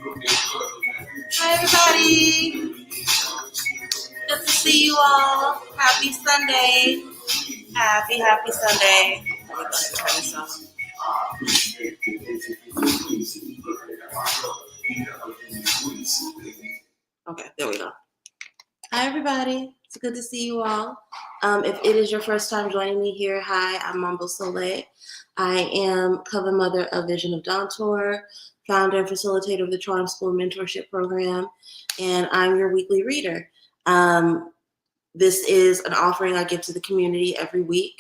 Hi, everybody. Good to see you all. Happy Sunday. Happy Sunday. Let me go ahead and turn this off. Okay, there we go. Hi, everybody. It's good to see you all. If it is your first time joining me here, hi, I'm Mambo. I am cover mother of Vision of Dawn Tour, founder and facilitator of the Charm School Mentorship Program, and I'm your weekly reader. This is an offering I give to the community every week.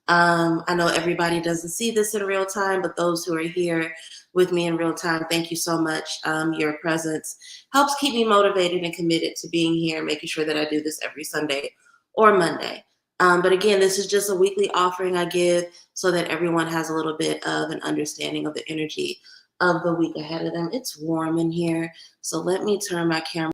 I know everybody doesn't see this in real time, but those who are here with me in real time, thank you so much. Your presence helps keep me motivated and committed to being here, making sure that I do this every Sunday or Monday. But again, this is just a weekly offering I give so that everyone has a little bit of an understanding of the energy of the week ahead of them. It's warm in here, so let me turn my camera.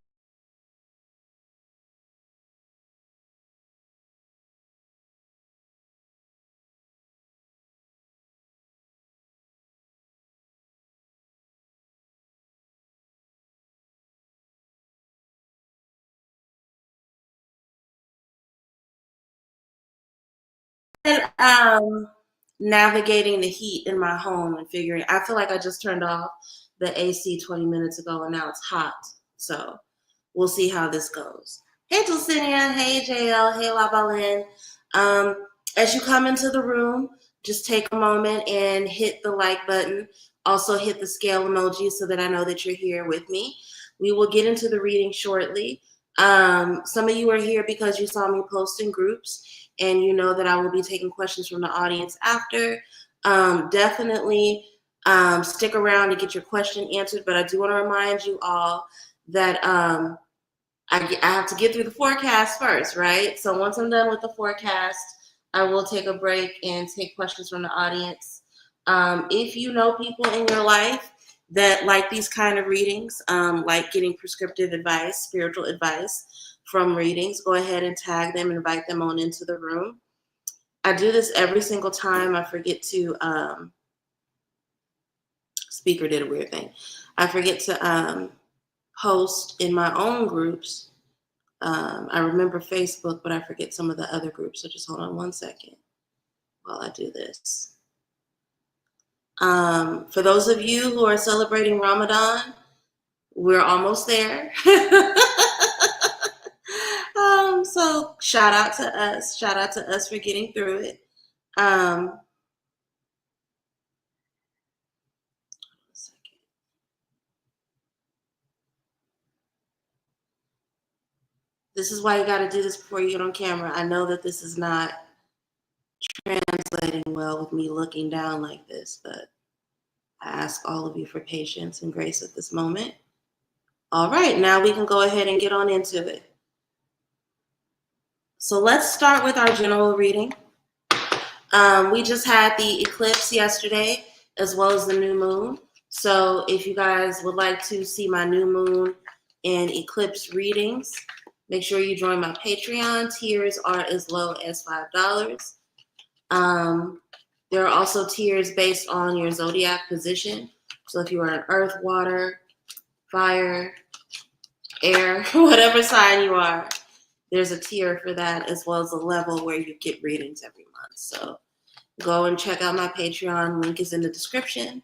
Navigating the heat in my home and figuring, I feel like I just turned off the AC 20 minutes ago and now it's hot. So we'll see how this goes. Hey, Dulcinea. Hey, JL. Hey, La Balin. As you come into the room, just take a moment and hit the like button. Also hit the scale emoji so that I know that you're here with me. We will get into the reading shortly. Some of you are here because you saw me post in groups and you know that I will be taking questions from the audience after. Definitely stick around to get your question answered, but I do want to remind you all that I have to get through the forecast first, right? So once I'm done with the forecast, I will take a break and take questions from the audience. If you know people in your life that like these kind of readings, like getting prescriptive advice, spiritual advice from readings, go ahead and tag them, invite them on into the room. I do this every single time. I forget to, speaker did a weird thing. I forget to post in my own groups. I remember Facebook, but I forget some of the other groups. So just hold on one second while I do this. For those of you who are celebrating Ramadan, we're almost there. So shout out to us. Shout out to us for getting through it. This is why you got to do this before you get on camera. I know that this is not translating well with me looking down like this, but I ask all of you for patience and grace at this moment. All right, now we can go ahead and get on into it. So let's start with our general reading. We just had the eclipse yesterday, as well as the new moon. So if you guys would like to see my new moon and eclipse readings, make sure you join my Patreon. Tiers are as low as $5. There are also tiers based on your zodiac position. So if you are an earth, water, fire, air, whatever sign you are, there's a tier for that, as well as a level where you get readings every month. So go and check out my Patreon. Link is in the description.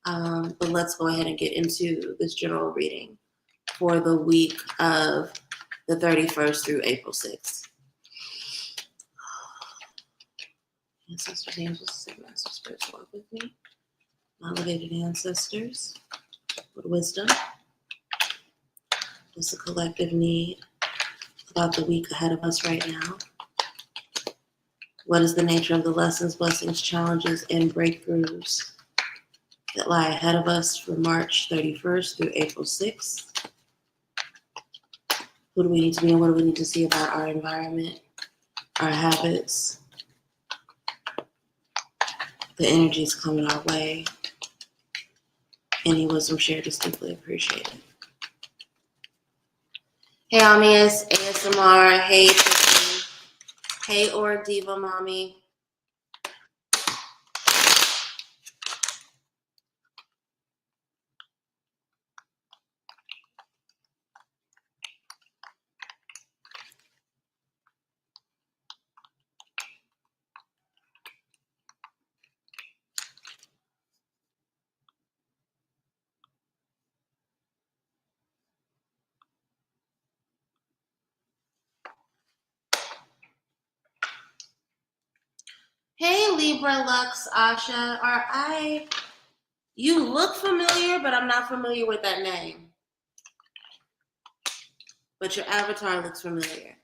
But let's go ahead and get into this general reading for the week of the 31st through April 6th. Ancestors, angels, Saint Master Spirits, walk with me. Elevated ancestors, with wisdom. What's the collective need about the week ahead of us right now? What is the nature of the lessons, blessings, challenges, and breakthroughs that lie ahead of us from March 31st through April 6th? Who do we need to be and what do we need to see about our environment, our habits, the energies coming our way? Any wisdom shared is deeply appreciated. Hey, Ami, it's ASMR. Hey, Tiffany. Hey, Or Diva Mommy. Hey, Libra, Lux, Asha. You look familiar, but I'm not familiar with that name. But your avatar looks familiar.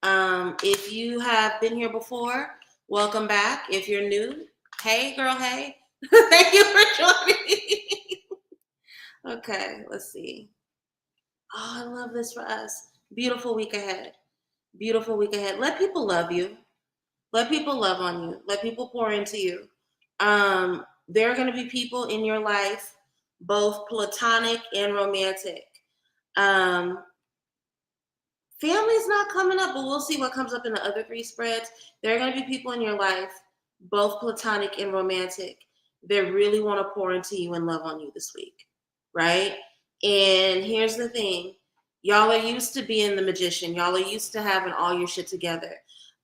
If you have been here before, welcome back. If you're new, hey, girl, hey. Thank you for joining. Okay, let's see. Oh, I love this for us. Beautiful week ahead. Beautiful week ahead. Let people love you. Let people love on you. Let people pour into you. There are going to be people in your life, both platonic and romantic. Um, Family's not coming up, but we'll see what comes up in the other three spreads. There are going to be people in your life, both platonic and romantic, that really want to pour into you and love on you this week, right? And here's the thing. Y'all are used to being the magician. Y'all are used to having all your shit together.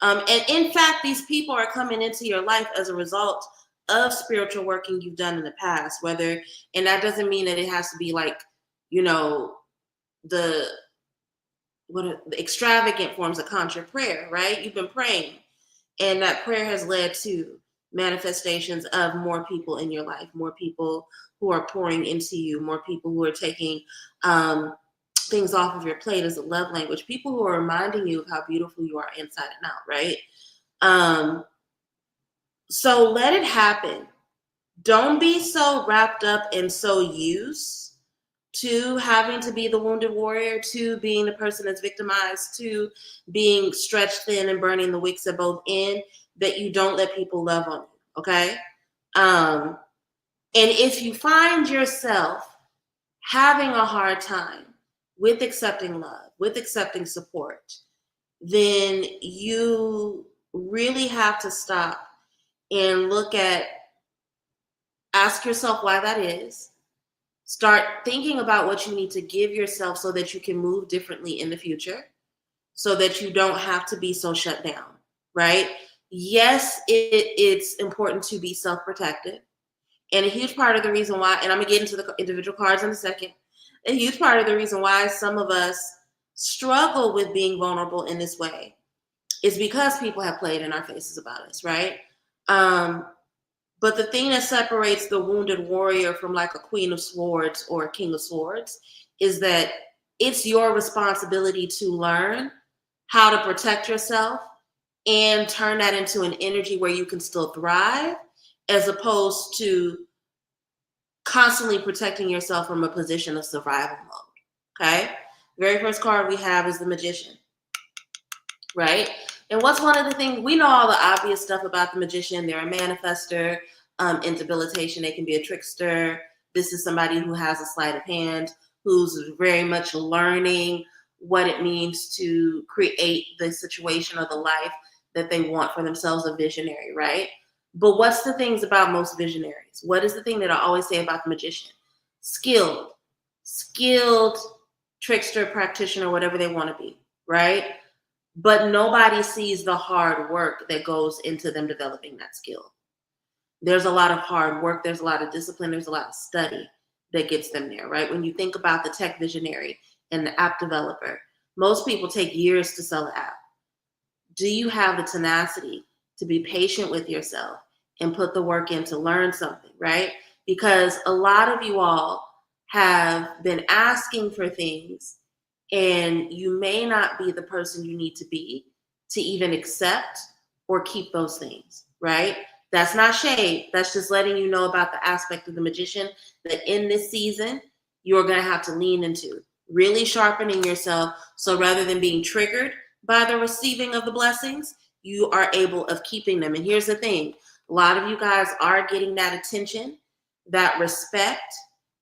And in fact, these people are coming into your life as a result of spiritual working you've done in the past, and that doesn't mean that it has to be like, you know, the the extravagant forms of contra prayer, right? You've been praying, and that prayer has led to manifestations of more people in your life, more people who are pouring into you, more people who are taking things off of your plate as a love language, people who are reminding you of how beautiful you are inside and out, right? So let it happen. Don't be so wrapped up and so used to having to be the wounded warrior, to being the person that's victimized, to being stretched thin and burning the wicks at both ends, that you don't let people love on you, okay? And if you find yourself having a hard time with accepting love, with accepting support, then you really have to stop and ask yourself why that is. Start thinking about what you need to give yourself so that you can move differently in the future, so that you don't have to be so shut down, right? Yes, it's important to be self-protective. And a huge part of the reason why, and I'm going to get into the individual cards in a second, a huge part of the reason why some of us struggle with being vulnerable in this way is because people have played in our faces about us, right? But the thing that separates the wounded warrior from like a queen of swords or a king of swords is that it's your responsibility to learn how to protect yourself and turn that into an energy where you can still thrive, as opposed to constantly protecting yourself from a position of survival mode. Okay? Very first card we have is the Magician, right? And what's one of the things, we know all the obvious stuff about the Magician. They're a manifester, in debilitation. They can be a trickster. This is somebody who has a sleight of hand, who's very much learning what it means to create the situation or the life that they want for themselves, a visionary, right? But what's the things about most visionaries? What is the thing that I always say about the Magician? Skilled trickster, practitioner, whatever they want to be, right? But nobody sees the hard work that goes into them developing that skill. There's a lot of hard work. There's a lot of discipline. There's a lot of study that gets them there, right? When you think about the tech visionary and the app developer, most people take years to sell an app. Do you have the tenacity to be patient with yourself and put the work in to learn something, right? Because a lot of you all have been asking for things, and you may not be the person you need to be to even accept or keep those things, right? That's not shade. That's just letting you know about the aspect of the Magician that in this season, you're going to have to lean into. Really sharpening yourself, so rather than being triggered by the receiving of the blessings, you are able of keeping them. And here's the thing. A lot of you guys are getting that attention, that respect,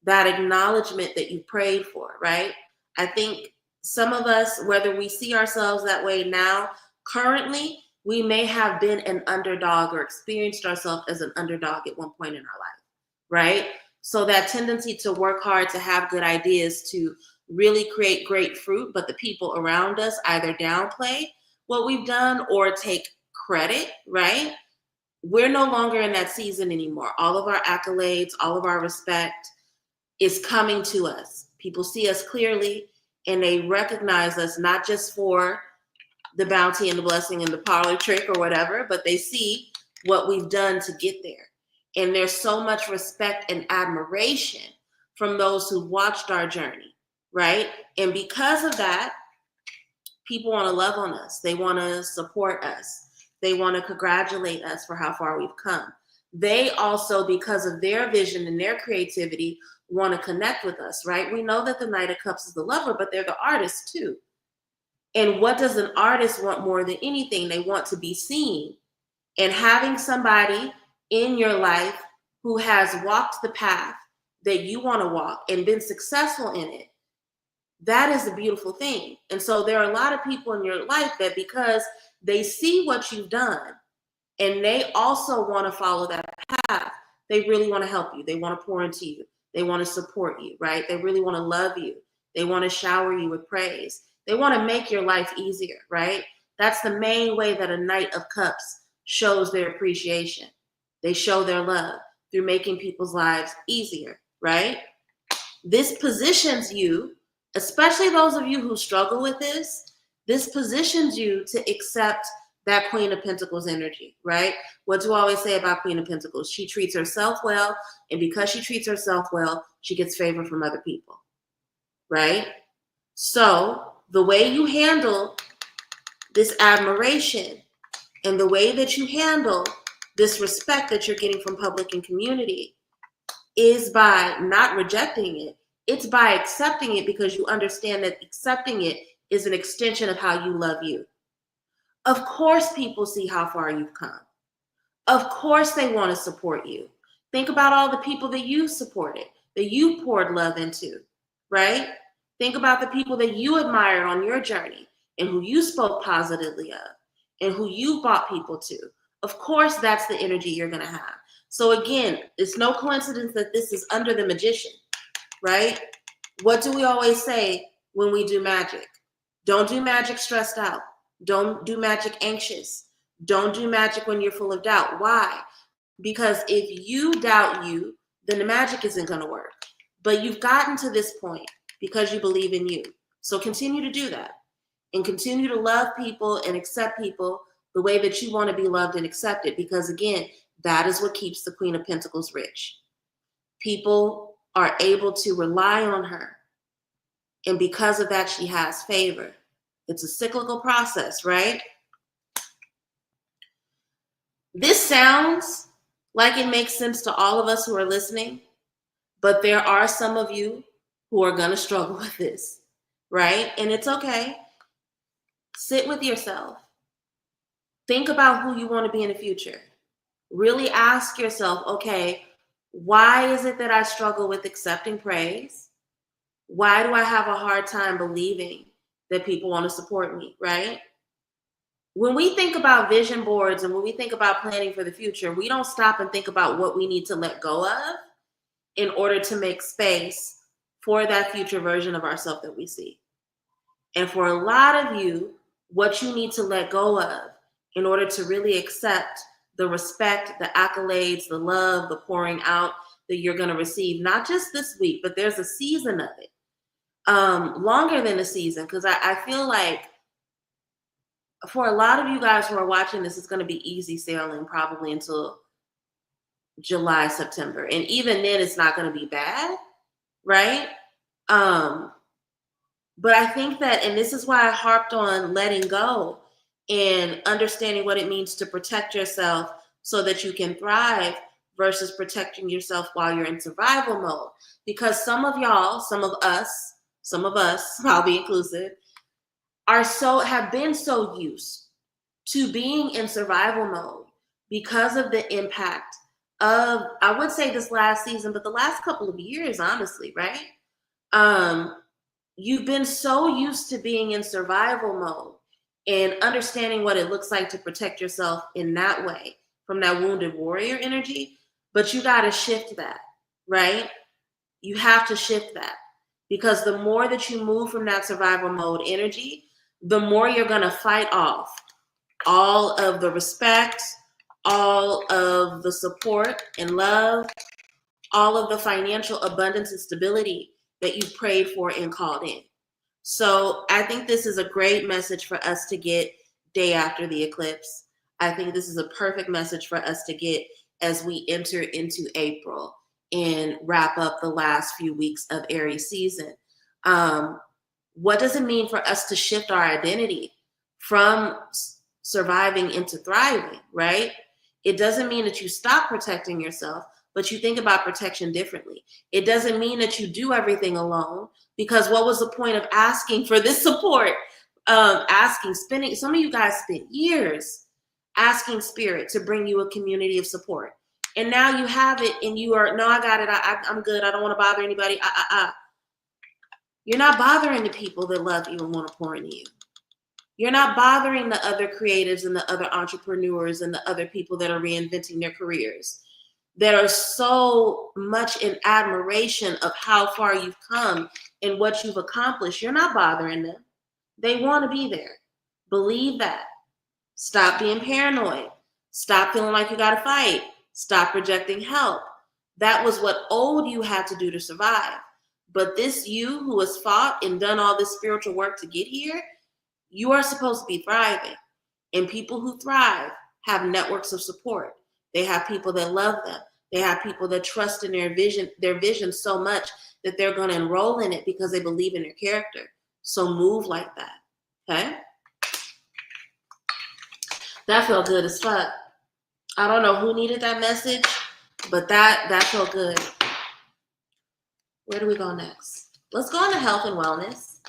that acknowledgement that you prayed for, right? I think some of us, whether we see ourselves that way now, currently, we may have been an underdog or experienced ourselves as an underdog at one point in our life, right? So that tendency to work hard, to have good ideas, to really create great fruit, but the people around us either downplay what we've done or take credit, right? We're no longer in that season anymore. All of our accolades, all of our respect is coming to us. People see us clearly, and they recognize us not just for the bounty and the blessing and the parlor trick or whatever, but they see what we've done to get there. And there's so much respect and admiration from those who watched our journey, right? And because of that, people want to love on us. They want to support us. They want to congratulate us for how far we've come. They also, because of their vision and their creativity, want to connect with us, right? We know that the Knight of Cups is the lover, but they're the artist too. And what does an artist want more than anything? They want to be seen. And having somebody in your life who has walked the path that you want to walk and been successful in it, that is a beautiful thing. And so there are a lot of people in your life that because they see what you've done and they also want to follow that path, they really want to help you. They want to pour into you. They want to support you, right? They really want to love you. They want to shower you with praise. They want to make your life easier, right? That's the main way that a Knight of Cups shows their appreciation. They show their love through making people's lives easier, right? This positions you, especially those of you who struggle with this positions you to accept that Queen of Pentacles energy, right? What do I always say about Queen of Pentacles? She treats herself well, and because she treats herself well, she gets favor from other people, right? So the way you handle this admiration and the way that you handle this respect that you're getting from public and community is by not rejecting it. It's by accepting it because you understand that accepting it is an extension of how you love you. Of course, people see how far you've come. Of course, they want to support you. Think about all the people that you supported, that you poured love into, right? Think about the people that you admired on your journey and who you spoke positively of and who you brought people to. Of course, that's the energy you're going to have. So again, it's no coincidence that this is under the Magician, right? What do we always say when we do magic? Don't do magic stressed out. Don't do magic anxious. Don't do magic when you're full of doubt. Why? Because if you doubt you, then the magic isn't going to work. But you've gotten to this point because you believe in you. So continue to do that and continue to love people and accept people the way that you want to be loved and accepted. Because again, that is what keeps the Queen of Pentacles rich. People are able to rely on her. And because of that, she has favor. It's a cyclical process, right? This sounds like it makes sense to all of us who are listening, but there are some of you who are going to struggle with this, right? And it's okay. Sit with yourself. Think about who you want to be in the future. Really ask yourself, okay, why is it that I struggle with accepting praise? Why do I have a hard time believing that people want to support me, right? When we think about vision boards and when we think about planning for the future, we don't stop and think about what we need to let go of in order to make space for that future version of ourselves that we see. And for a lot of you, what you need to let go of in order to really accept the respect, the accolades, the love, the pouring out that you're going to receive, not just this week, but there's a season of it. Longer than a season, because I feel like for a lot of you guys who are watching this, it's going to be easy sailing probably until July, September. And even then, it's not going to be bad, right? But I think that, and this is why I harped on letting go and understanding what it means to protect yourself so that you can thrive versus protecting yourself while you're in survival mode. Because some of y'all, some of us, I'll be inclusive, have been so used to being in survival mode because of the impact of, I would say this last season, but the last couple of years, honestly, right? You've been so used to being in survival mode and understanding what it looks like to protect yourself in that way from that wounded warrior energy, but you got to shift that, right? You have to shift that. Because the more that you move from that survival mode energy, the more you're going to fight off all of the respect, all of the support and love, all of the financial abundance and stability that you prayed for and called in. So I think this is a great message for us to get day after the eclipse. I think this is a perfect message for us to get as we enter into April and wrap up the last few weeks of Aries season. What does it mean for us to shift our identity from surviving into thriving, right? It doesn't mean that you stop protecting yourself, but you think about protection differently. It doesn't mean that you do everything alone, because what was the point of asking for this support? Spending, some of you guys spent years asking spirit to bring you a community of support. And now you have it and you are, no, I got it. I'm good. I don't want to bother anybody. You're not bothering the people that love you and want to pour into you. You're not bothering the other creatives and the other entrepreneurs and the other people that are reinventing their careers, that are so much in admiration of how far you've come and what you've accomplished. You're not bothering them. They want to be there. Believe that. Stop being paranoid. Stop feeling like you got to fight. Stop rejecting help. That was what old you had to do to survive. But this you who has fought and done all this spiritual work to get here, you are supposed to be thriving. And people who thrive have networks of support. They have people that love them. They have people that trust in their vision so much that they're going to enroll in it because they believe in their character. So move like that. Okay? That felt good as fuck. I don't know who needed that message, but that felt good. Where do we go next? Let's go into health and wellness.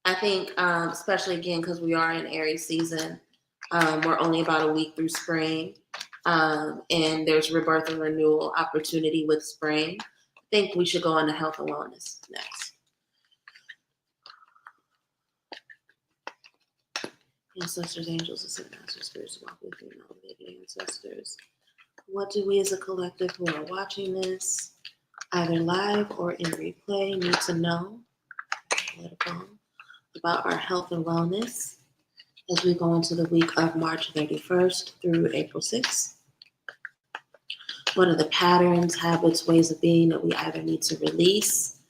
I think, especially again, because we are in Aries season, we're only about a week through spring, and there's rebirth and renewal opportunity with spring. I think we should go into health and wellness next. Ancestors, angels, ascended masters, spirits, walk with you, and elevated ancestors. What do we as a collective who are watching this, either live or in replay, need to know about our health and wellness as we go into the week of March 31st through April 6th? What are the patterns, habits, ways of being that we either need to release,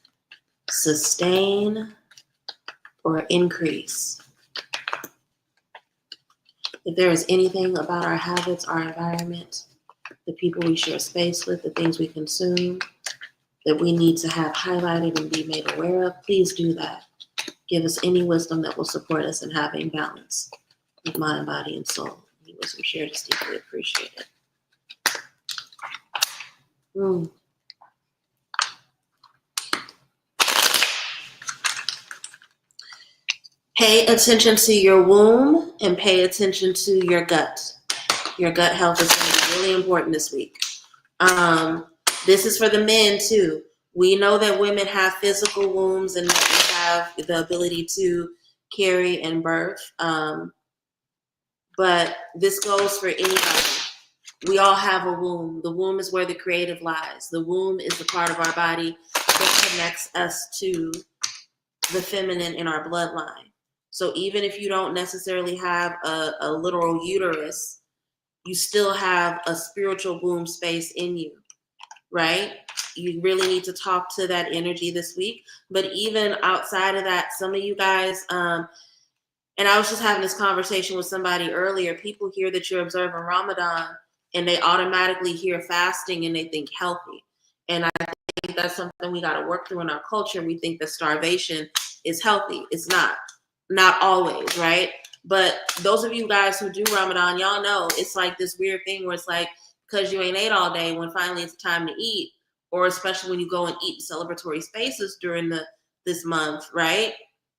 sustain, or increase? If there is anything about our habits, our environment, the people we share space with, the things we consume, that we need to have highlighted and be made aware of, please do that. Give us any wisdom that will support us in having balance with mind, body, and soul. Any wisdom shared is deeply appreciated. Pay attention to your womb and pay attention to your gut. Your gut health is going to be really important this week. This is for the men too. We know that women have physical wombs and that we have the ability to carry and birth. But this goes for anybody. We all have a womb. The womb is where the creative lies. The womb is the part of our body that connects us to the feminine in our bloodline. So even if you don't necessarily have a literal uterus, you still have a spiritual womb space in you, right? You really need to talk to that energy this week. But even outside of that, some of you guys, and I was just having this conversation with somebody earlier, people hear that you're observing Ramadan and they automatically hear fasting and they think healthy. And I think that's something we got to work through in our culture. We think that starvation is healthy. It's not. Not always, right? But those of you guys who do Ramadan, y'all know it's like this weird thing where it's like, because you ain't ate all day, when finally it's time to eat, or especially when you go and eat in celebratory spaces during this month, right?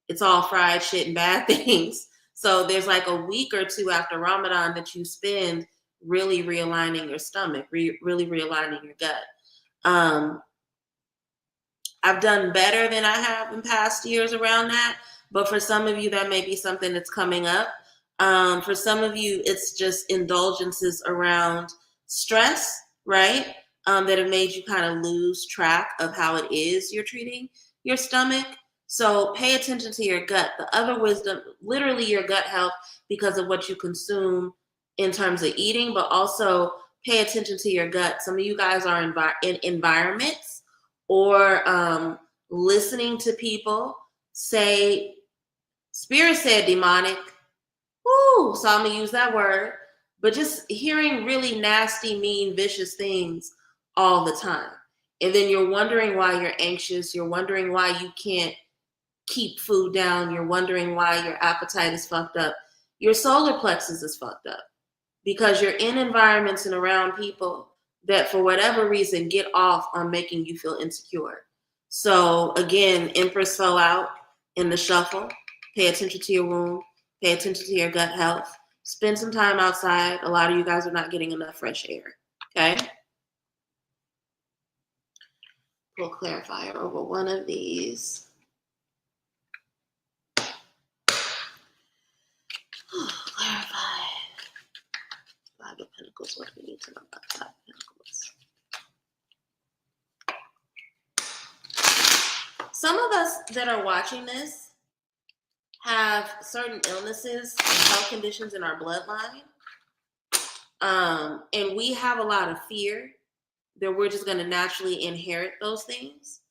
It's all fried shit and bad things. So there's like a week or two after Ramadan that you spend really realigning your stomach, really realigning your gut. I've done better than I have in past years around that. But for some of you, that may be something that's coming up. For some of you, it's just indulgences around stress, right? That have made you kind of lose track of how it is you're treating your stomach. So pay attention to your gut. The other wisdom, literally your gut health, because of what you consume in terms of eating, but also pay attention to your gut. Some of you guys are in environments or listening to people say, Spirit said demonic. Woo! So I'm going to use that word. but just hearing really nasty, mean, vicious things all the time. And then you're wondering why you're anxious. You're wondering why you can't keep food down. You're wondering why your appetite is fucked up. Your solar plexus is fucked up because you're in environments and around people that for whatever reason get off on making you feel insecure. So again, Empress fell out in the shuffle. Pay attention to your womb. Pay attention to your gut health. Spend some time outside. A lot of you guys are not getting enough fresh air. Okay? We'll clarifier over one of these. Clarify. Five of Pentacles. What do we need to know about Five of Pentacles? Some of us that are watching this have certain illnesses and health conditions in our bloodline. And we have a lot of fear that we're just going to naturally inherit those things.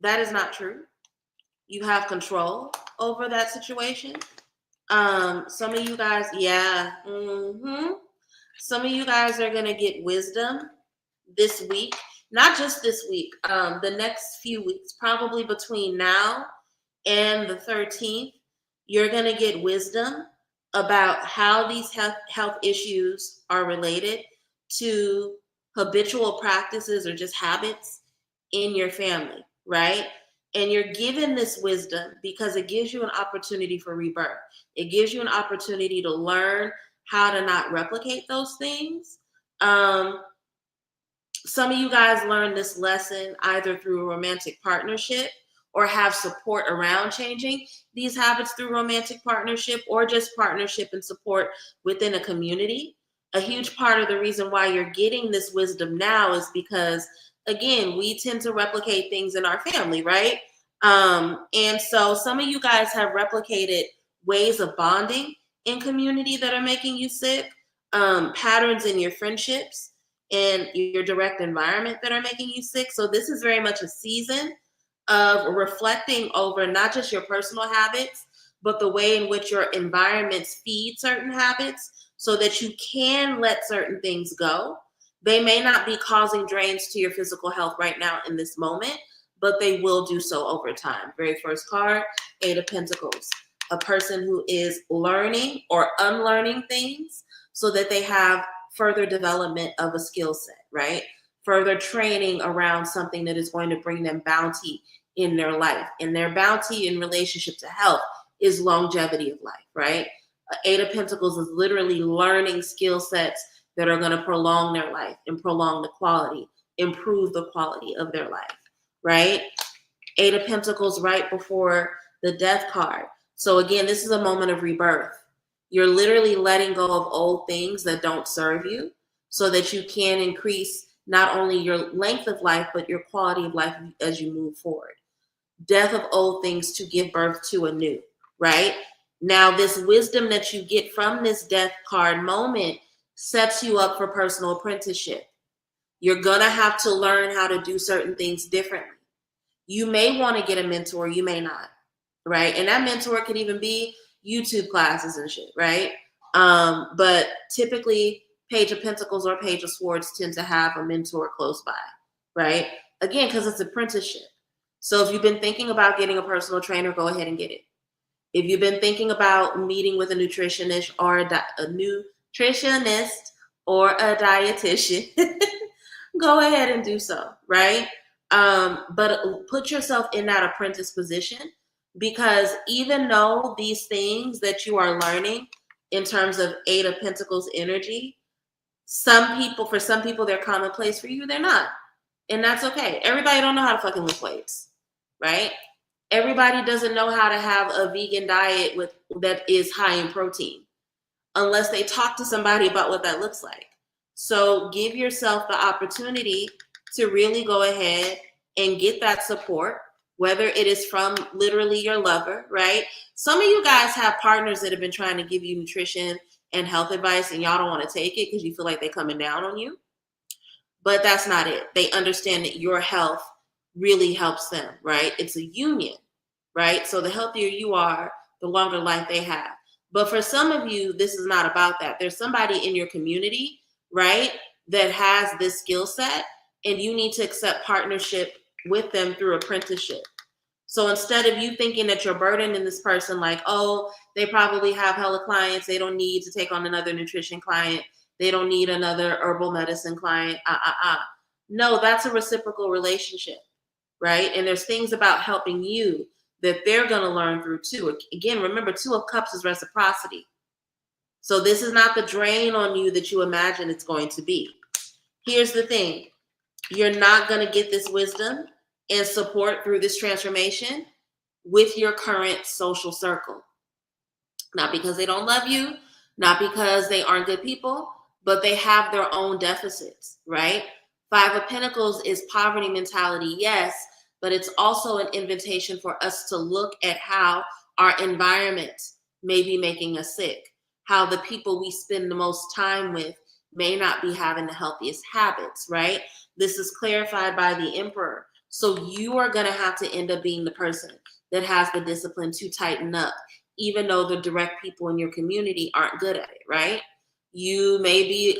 That is not true. You have control over that situation. Some of you guys, some of you guys are going to get wisdom this week. Not just this week, the next few weeks, probably between now and the 13th, you're going to get wisdom about how these health issues are related to habitual practices or just habits in your family, right? And you're given this wisdom because it gives you an opportunity for rebirth. It gives you an opportunity to learn how to not replicate those things. Some of you guys learned this lesson either through a romantic partnership or have support around changing these habits through romantic partnership or just partnership and support within a community. A huge part of the reason why you're getting this wisdom now is because, again, we tend to replicate things in our family, right? And so some of you guys have replicated ways of bonding in community that are making you sick, patterns in your friendships and your direct environment that are making you sick. So this is very much a season of reflecting over not just your personal habits, but the way in which your environments feed certain habits so that you can let certain things go. They may not be causing drains to your physical health right now in this moment, but they will do so over time. Very first card, Eight of Pentacles. A person who is learning or unlearning things so that they have further development of a skill set, right? Further training around something that is going to bring them bounty in their life. And their bounty in relationship to health is longevity of life, right? Eight of Pentacles is literally learning skill sets that are going to prolong their life and prolong the quality, improve the quality of their life, right? Eight of Pentacles right before the Death card. So again, this is a moment of rebirth. You're literally letting go of old things that don't serve you so that you can increase not only your length of life, but your quality of life as you move forward. Death of old things to give birth to a new, right? Now, this wisdom that you get from this Death card moment sets you up for personal apprenticeship. You're going to have to learn how to do certain things differently. You may want to get a mentor, you may not, right? And that mentor could even be YouTube classes and shit, right? But typically, Page of Pentacles or Page of Swords tend to have a mentor close by, right? Again, because it's apprenticeship. So if you've been thinking about getting a personal trainer, go ahead and get it. If you've been thinking about meeting with a nutritionist or a nutritionist or a dietitian, go ahead and do so, right? But put yourself in that apprentice position, because even though these things that you are learning in terms of Eight of Pentacles energy, for some people, they're commonplace. For you, they're not. And that's okay. Everybody don't know how to fucking lift weights, right? Everybody doesn't know how to have a vegan diet that is high in protein unless they talk to somebody about what that looks like. So give yourself the opportunity to really go ahead and get that support, whether it is from literally your lover, right? Some of you guys have partners that have been trying to give you nutrition and health advice, and y'all don't want to take it because you feel like they're coming down on you. But that's not it. They understand that your health really helps them, right? It's a union, right? So the healthier you are, the longer life they have. But for some of you, this is not about that. There's somebody in your community, right, that has this skill set, and you need to accept partnership with them through apprenticeship. So instead of you thinking that you're burdening this person like, oh, they probably have hella clients, they don't need to take on another nutrition client, they don't need another herbal medicine client, No, that's a reciprocal relationship, right? And there's things about helping you that they're going to learn through too. Again, remember, 2 of Cups is reciprocity. So this is not the drain on you that you imagine it's going to be. Here's the thing. You're not going to get this wisdom and support through this transformation with your current social circle. Not because they don't love you, not because they aren't good people, but they have their own deficits, right? 5 of Pentacles is poverty mentality, yes, but it's also an invitation for us to look at how our environment may be making us sick, how the people we spend the most time with may not be having the healthiest habits, right? This is clarified by the Emperor. So you are going to have to end up being the person that has the discipline to tighten up, even though the direct people in your community aren't good at it, right? You may be,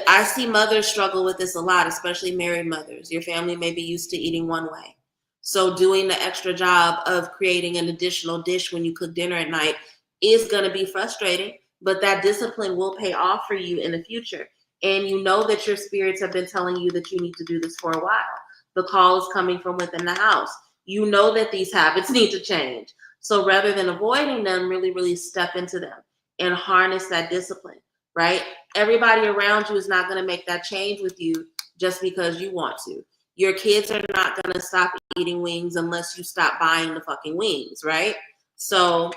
I see mothers struggle with this a lot, especially married mothers. Your family may be used to eating one way. So doing the extra job of creating an additional dish when you cook dinner at night is going to be frustrating, but that discipline will pay off for you in the future. And you know that your spirits have been telling you that you need to do this for a while. The call is coming from within the house. You know that these habits need to change. So rather than avoiding them, really, really step into them and harness that discipline, right? Everybody around you is not going to make that change with you just because you want to. Your kids are not going to stop eating wings unless you stop buying the fucking wings, right? So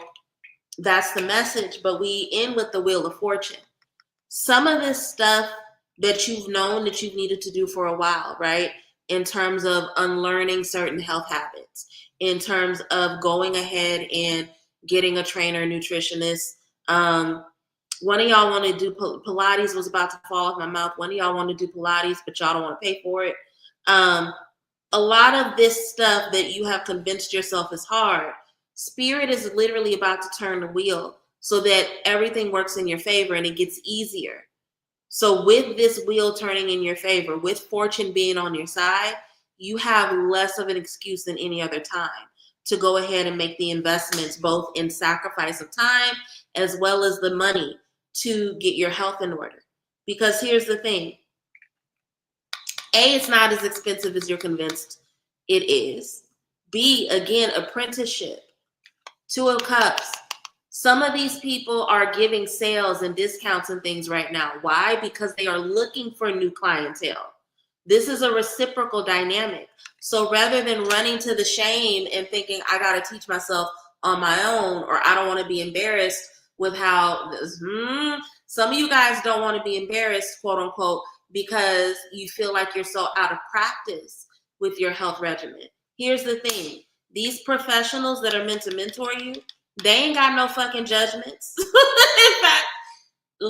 that's the message. But we end with the Wheel of Fortune. Some of this stuff that you've known that you've needed to do for a while, right? In terms of unlearning certain health habits, in terms of going ahead and getting a trainer, nutritionist. One of y'all want to do Pilates, was about to fall off my mouth. One of y'all want to do Pilates, but y'all don't want to pay for it. A lot of this stuff that you have convinced yourself is hard, Spirit is literally about to turn the wheel so that everything works in your favor and it gets easier. So with this wheel turning in your favor, with fortune being on your side, you have less of an excuse than any other time to go ahead and make the investments, both in sacrifice of time as well as the money to get your health in order. Because here's the thing. A, it's not as expensive as you're convinced it is. B, again, apprenticeship. 2 of Cups. Some of these people are giving sales and discounts and things right now. Why? Because they are looking for new clientele. This is a reciprocal dynamic. So rather than running to the shame and thinking, I got to teach myself on my own, or I don't want to be embarrassed with how some of you guys don't want to be embarrassed, quote unquote, because you feel like you're so out of practice with your health regimen. Here's the thing. These professionals that are meant to mentor you, they ain't got no fucking judgments. In fact,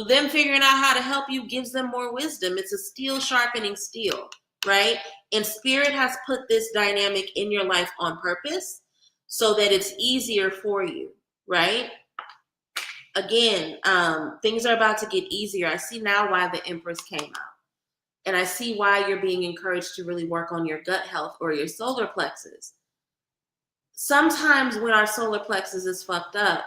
them figuring out how to help you gives them more wisdom. It's a steel sharpening steel, right? And Spirit has put this dynamic in your life on purpose so that it's easier for you, right? Again, things are about to get easier. I see now why the Empress came out. And I see why you're being encouraged to really work on your gut health or your solar plexus. Sometimes when our solar plexus is fucked up,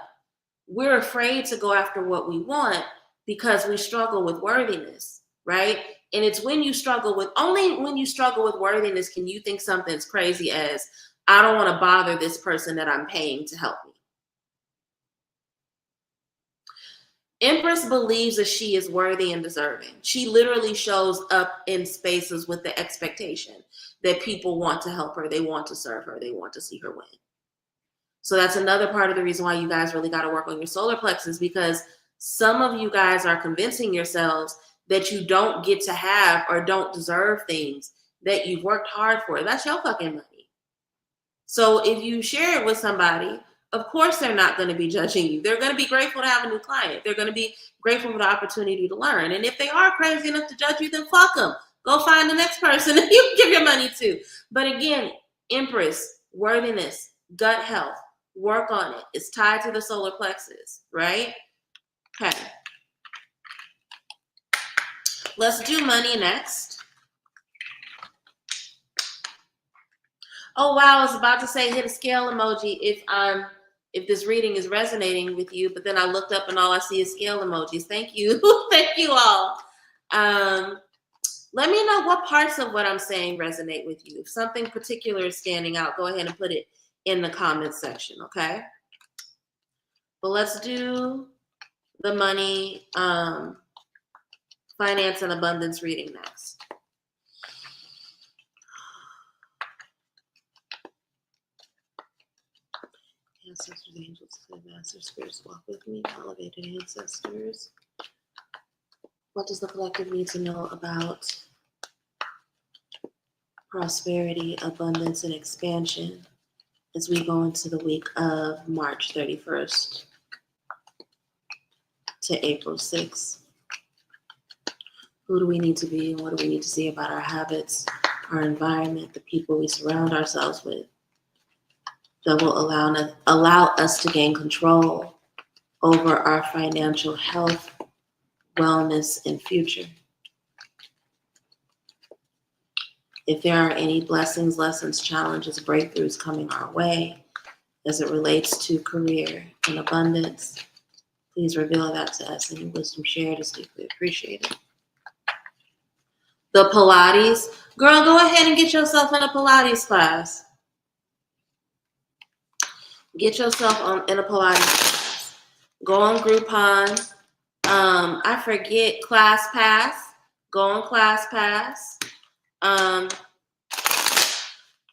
we're afraid to go after what we want because we struggle with worthiness, right? And it's when you struggle with, only when you struggle with worthiness can you think something's crazy as, I don't want to bother this person that I'm paying to help me. Empress believes that she is worthy and deserving. She literally shows up in spaces with the expectation that people want to help her, they want to serve her, they want to see her win. So that's another part of the reason why you guys really got to work on your solar plexus, because some of you guys are convincing yourselves that you don't get to have or don't deserve things that you've worked hard for. That's your fucking money. So if you share it with somebody, of course they're not going to be judging you. They're going to be grateful to have a new client. They're going to be grateful for the opportunity to learn. And if they are crazy enough to judge you, then fuck them. Go find the next person that you can give your money to. But again, Empress, worthiness, gut health, Work on it. It's tied to the solar plexus, right? Okay. Let's do money next. Oh wow, I was about to say hit a scale emoji if this reading is resonating with you, but then I looked up and all I see is scale emojis. Thank you. Thank you all. Let me know what parts of what I'm saying resonate with you. If something particular is standing out, go ahead and put it in the comments section, okay? But let's do the money, finance and abundance reading next. Ancestors, angels, masters, spirits, walk with me, elevated ancestors. What does the collective need to know about prosperity, abundance, and expansion as we go into the week of March 31st to April 6th? Who do we need to be and what do we need to see about our habits, our environment, the people we surround ourselves with that will allow us to gain control over our financial health, wellness, and future? If there are any blessings, lessons, challenges, breakthroughs coming our way as it relates to career and abundance, please reveal that to us. Any wisdom shared is deeply appreciated. The Pilates. Girl, go ahead and get yourself in a Pilates class. Get yourself in a Pilates class. Go on Groupon. I forget ClassPass. Go on ClassPass. I'm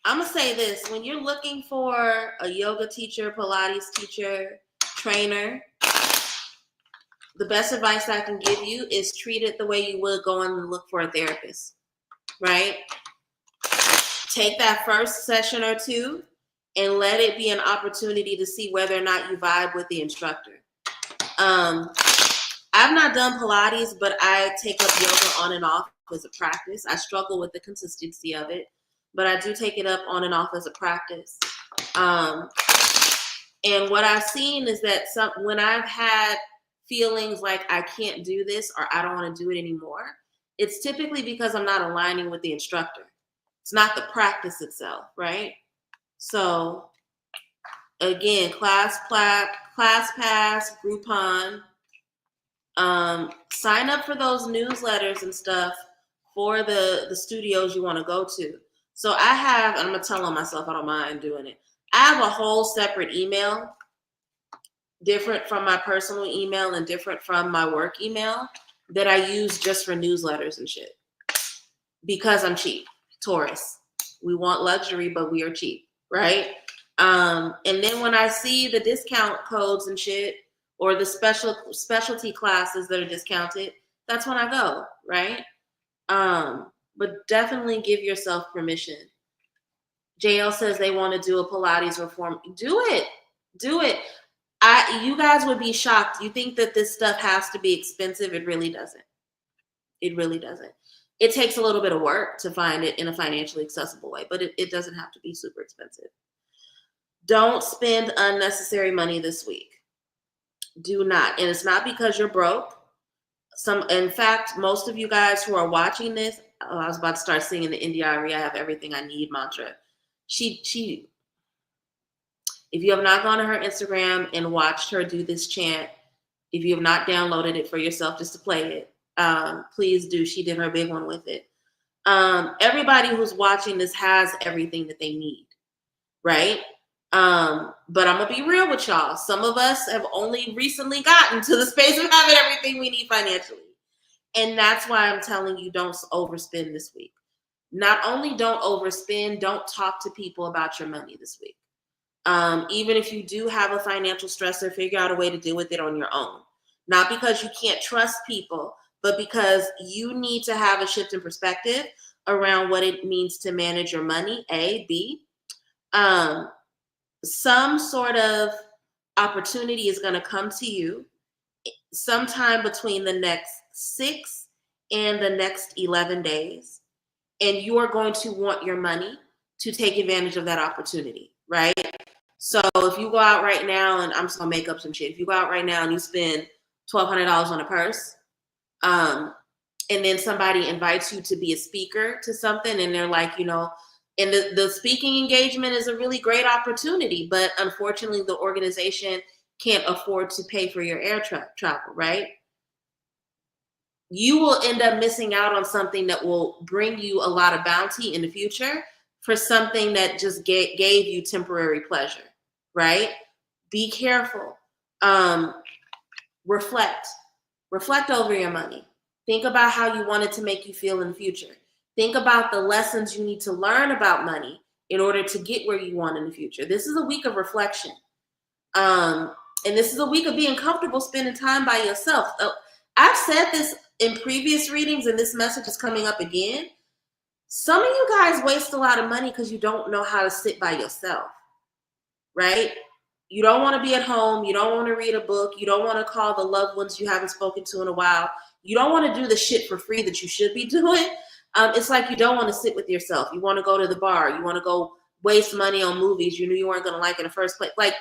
going to say this. When you're looking for a yoga teacher, Pilates teacher, trainer, the best advice I can give you is treat it the way you would go and look for a therapist, right? Take that first session or two and let it be an opportunity to see whether or not you vibe with the instructor. I've not done Pilates, but I take up yoga on and off as a practice. I struggle with the consistency of it, but I do take it up on and off as a practice. And what I've seen is that when I've had feelings like I can't do this or I don't want to do it anymore, it's typically because I'm not aligning with the instructor. It's not the practice itself, right? So again, ClassPass, Groupon, sign up for those newsletters and stuff for the studios you want to go to. So I have, and I'm going to tell on myself, I don't mind doing it. I have a whole separate email, different from my personal email and different from my work email, that I use just for newsletters and shit. Because I'm cheap. Taurus. We want luxury, but we are cheap, right? And then when I see the discount codes and shit, or the specialty classes that are discounted, that's when I go, right? But definitely give yourself permission. JL says they want to do a Pilates reform. Do it. Do it. You guys would be shocked. You think that this stuff has to be expensive. It really doesn't. It really doesn't. It takes a little bit of work to find it in a financially accessible way, but it doesn't have to be super expensive. Don't spend unnecessary money this week. Do not. And it's not because you're broke. In fact, most of you guys who are watching this, I was about to start singing the India.Arie, I have everything I need mantra. If you have not gone to her Instagram and watched her do this chant, if you have not downloaded it for yourself just to play it, please do. She did her big one with it. Everybody who's watching this has everything that they need, right? But I'm gonna be real with y'all. Some of us have only recently gotten to the space of having everything we need financially. And that's why I'm telling you, don't overspend this week. Not only don't overspend, don't talk to people about your money this week. Even if you do have a financial stressor, figure out a way to deal with it on your own. Not because you can't trust people, but because you need to have a shift in perspective around what it means to manage your money, A. B. Some sort of opportunity is going to come to you sometime between the next 6 and the next 11 days. And you are going to want your money to take advantage of that opportunity, right? So if you go out right now, and I'm just gonna make up some shit. If you go out right now and you spend $1,200 on a purse, and then somebody invites you to be a speaker to something, and they're like, and the speaking engagement is a really great opportunity, but unfortunately the organization can't afford to pay for your air travel, right? You will end up missing out on something that will bring you a lot of bounty in the future for something that just gave you temporary pleasure, right? Be careful. Reflect. Reflect over your money. Think about how you want it to make you feel in the future. Think about the lessons you need to learn about money in order to get where you want in the future. This is a week of reflection. And this is a week of being comfortable spending time by yourself. I've said this in previous readings, and this message is coming up again. Some of you guys waste a lot of money because you don't know how to sit by yourself, right? You don't want to be at home. You don't want to read a book. You don't want to call the loved ones you haven't spoken to in a while. You don't want to do the shit for free that you should be doing. It's like you don't want to sit with yourself. You want to go to the bar. You want to go waste money on movies you knew you weren't going to like in the first place. Like,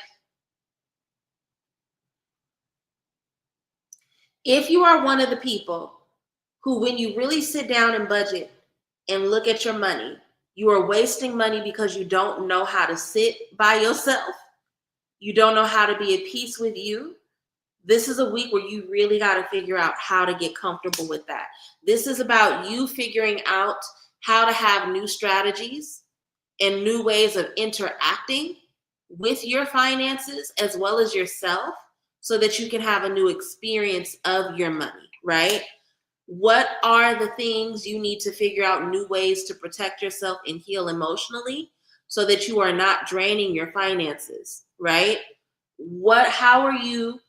if you are one of the people who, when you really sit down and budget and look at your money, you are wasting money because you don't know how to sit by yourself, you don't know how to be at peace with you, this is a week where you really got to figure out how to get comfortable with that. This is about you figuring out how to have new strategies and new ways of interacting with your finances as well as yourself, so that you can have a new experience of your money, right? What are the things you need to figure out, new ways to protect yourself and heal emotionally so that you are not draining your finances, right? How are you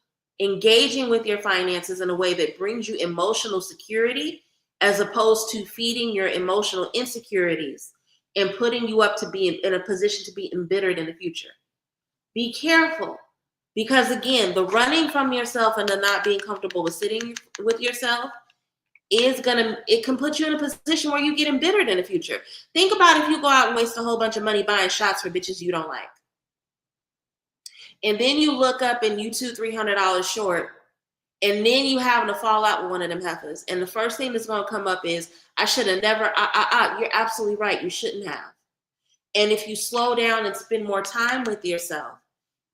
engaging with your finances in a way that brings you emotional security as opposed to feeding your emotional insecurities and putting you up to be in a position to be embittered in the future? Be careful. Because again, the running from yourself and the not being comfortable with sitting with yourself it can put you in a position where you get embittered in the future. Think about if you go out and waste a whole bunch of money buying shots for bitches you don't like. And then you look up and you $200-$300 short, and then you having to fall out with one of them heifers. And the first thing that's going to come up is, I should have never, you're absolutely right. You shouldn't have. And if you slow down and spend more time with yourself,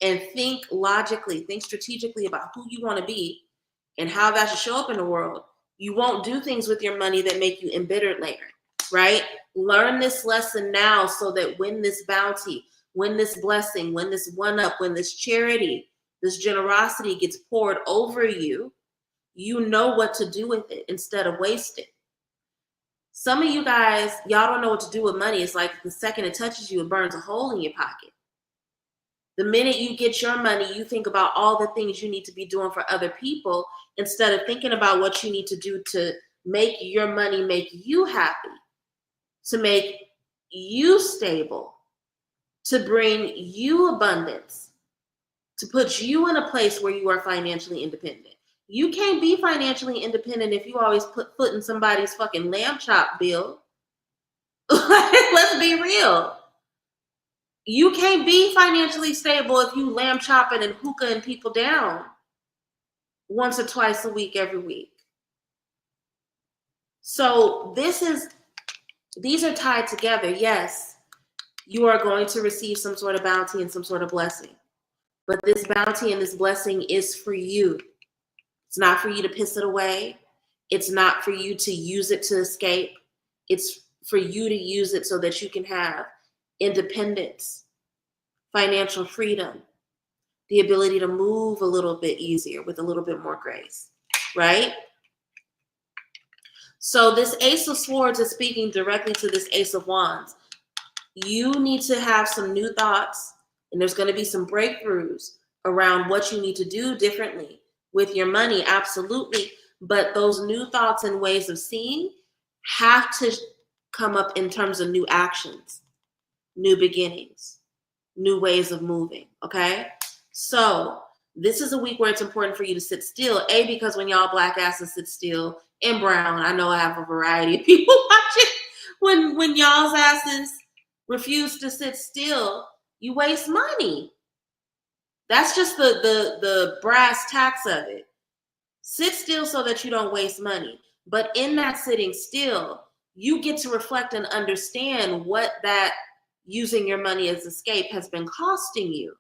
and think logically, think strategically about who you want to be and how that should show up in the world, you won't do things with your money that make you embittered later, right? Learn this lesson now so that when this bounty, when this blessing, when this one-up, when this charity, this generosity gets poured over you, you know what to do with it instead of waste it. Some of you guys, y'all don't know what to do with money. It's like the second it touches you, it burns a hole in your pocket. The minute you get your money, you think about all the things you need to be doing for other people instead of thinking about what you need to do to make your money make you happy, to make you stable, to bring you abundance, to put you in a place where you are financially independent. You can't be financially independent if you always put foot in somebody's fucking lamb chop bill. Let's be real. You can't be financially stable if you lamb chopping and hookahing people down once or twice a week, every week. So these are tied together. Yes, you are going to receive some sort of bounty and some sort of blessing. But this bounty and this blessing is for you. It's not for you to piss it away. It's not for you to use it to escape. It's for you to use it so that you can have independence, financial freedom, the ability to move a little bit easier with a little bit more grace, right? So this Ace of Swords is speaking directly to this Ace of Wands. You need to have some new thoughts, and there's going to be some breakthroughs around what you need to do differently with your money, absolutely. But those new thoughts and ways of seeing have to come up in terms of new actions, new beginnings, new ways of moving, okay? So this is a week where it's important for you to sit still. Because when y'all black asses sit still, and brown, I know I have a variety of people watching. When y'all's asses refuse to sit still, you waste money. That's just the brass tacks of it. Sit still so that you don't waste money. But in that sitting still, you get to reflect and understand what that using your money as escape has been costing you,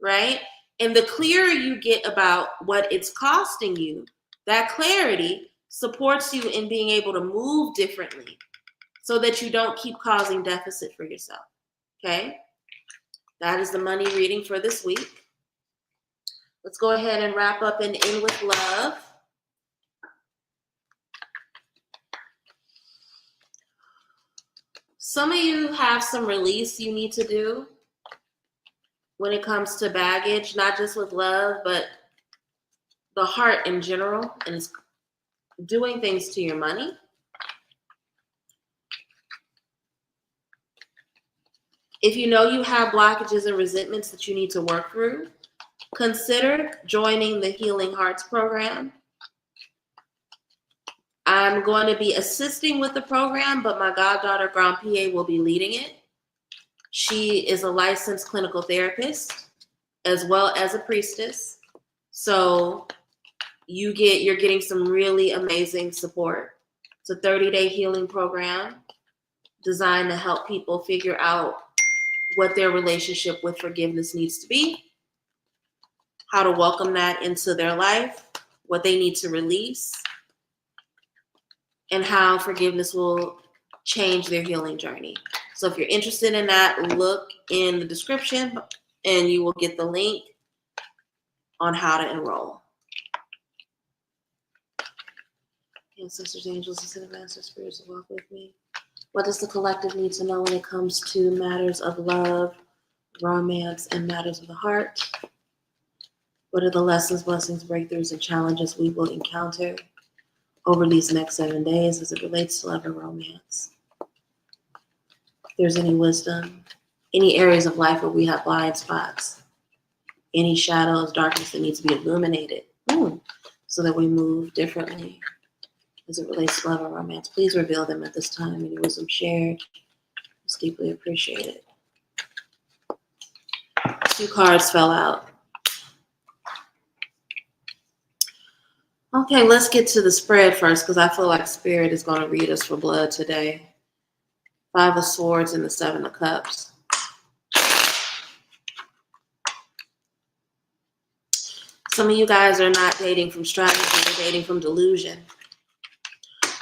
right? And the clearer you get about what it's costing you, that clarity supports you in being able to move differently so that you don't keep causing deficit for yourself. Okay? That is the money reading for this week. Let's go ahead and wrap up and end with love. Some of you have some release you need to do when it comes to baggage, not just with love, but the heart in general, and it's doing things to your money. If you know you have blockages and resentments that you need to work through, consider joining the Healing Hearts program. I'm going to be assisting with the program, but my goddaughter, Grand PA, will be leading it. She is a licensed clinical therapist as well as a priestess. So you're getting some really amazing support. It's a 30-day healing program designed to help people figure out what their relationship with forgiveness needs to be, how to welcome that into their life, what they need to release, and how forgiveness will change their healing journey. So if you're interested in that, look in the description and you will get the link on how to enroll. Ancestors, angels, ascended masters, spirits, walk with me. What does the collective need to know when it comes to matters of love, romance, and matters of the heart? What are the lessons, blessings, breakthroughs, and challenges we will encounter over these next 7 days as it relates to love and romance? If there's any wisdom, any areas of life where we have blind spots, any shadows, darkness that needs to be illuminated, so that we move differently as it relates to love and romance, please reveal them at this time. Any wisdom shared is deeply appreciated. 2 cards fell out. Okay, let's get to the spread first because I feel like Spirit is going to read us for blood today. 5 of Swords and the 7 of Cups. Some of you guys are not dating from strategy, you're dating from delusion.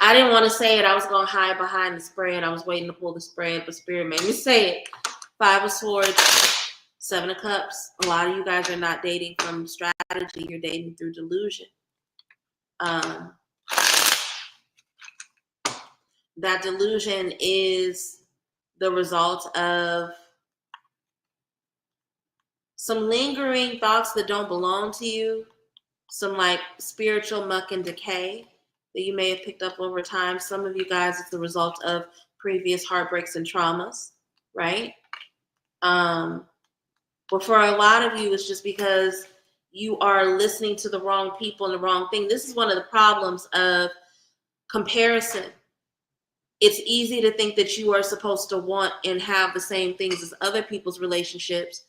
I didn't want to say it. I was going to hide behind the spread. I was waiting to pull the spread, but Spirit made me say it. 5 of Swords, 7 of Cups. A lot of you guys are not dating from strategy. You're dating through delusion. That delusion is the result of some lingering thoughts that don't belong to you, some like spiritual muck and decay that you may have picked up over time. Some of you guys, it's the result of previous heartbreaks and traumas, right? But for a lot of you, it's just because you are listening to the wrong people and the wrong thing. This is one of the problems of comparison. It's easy to think that you are supposed to want and have the same things as other people's relationships,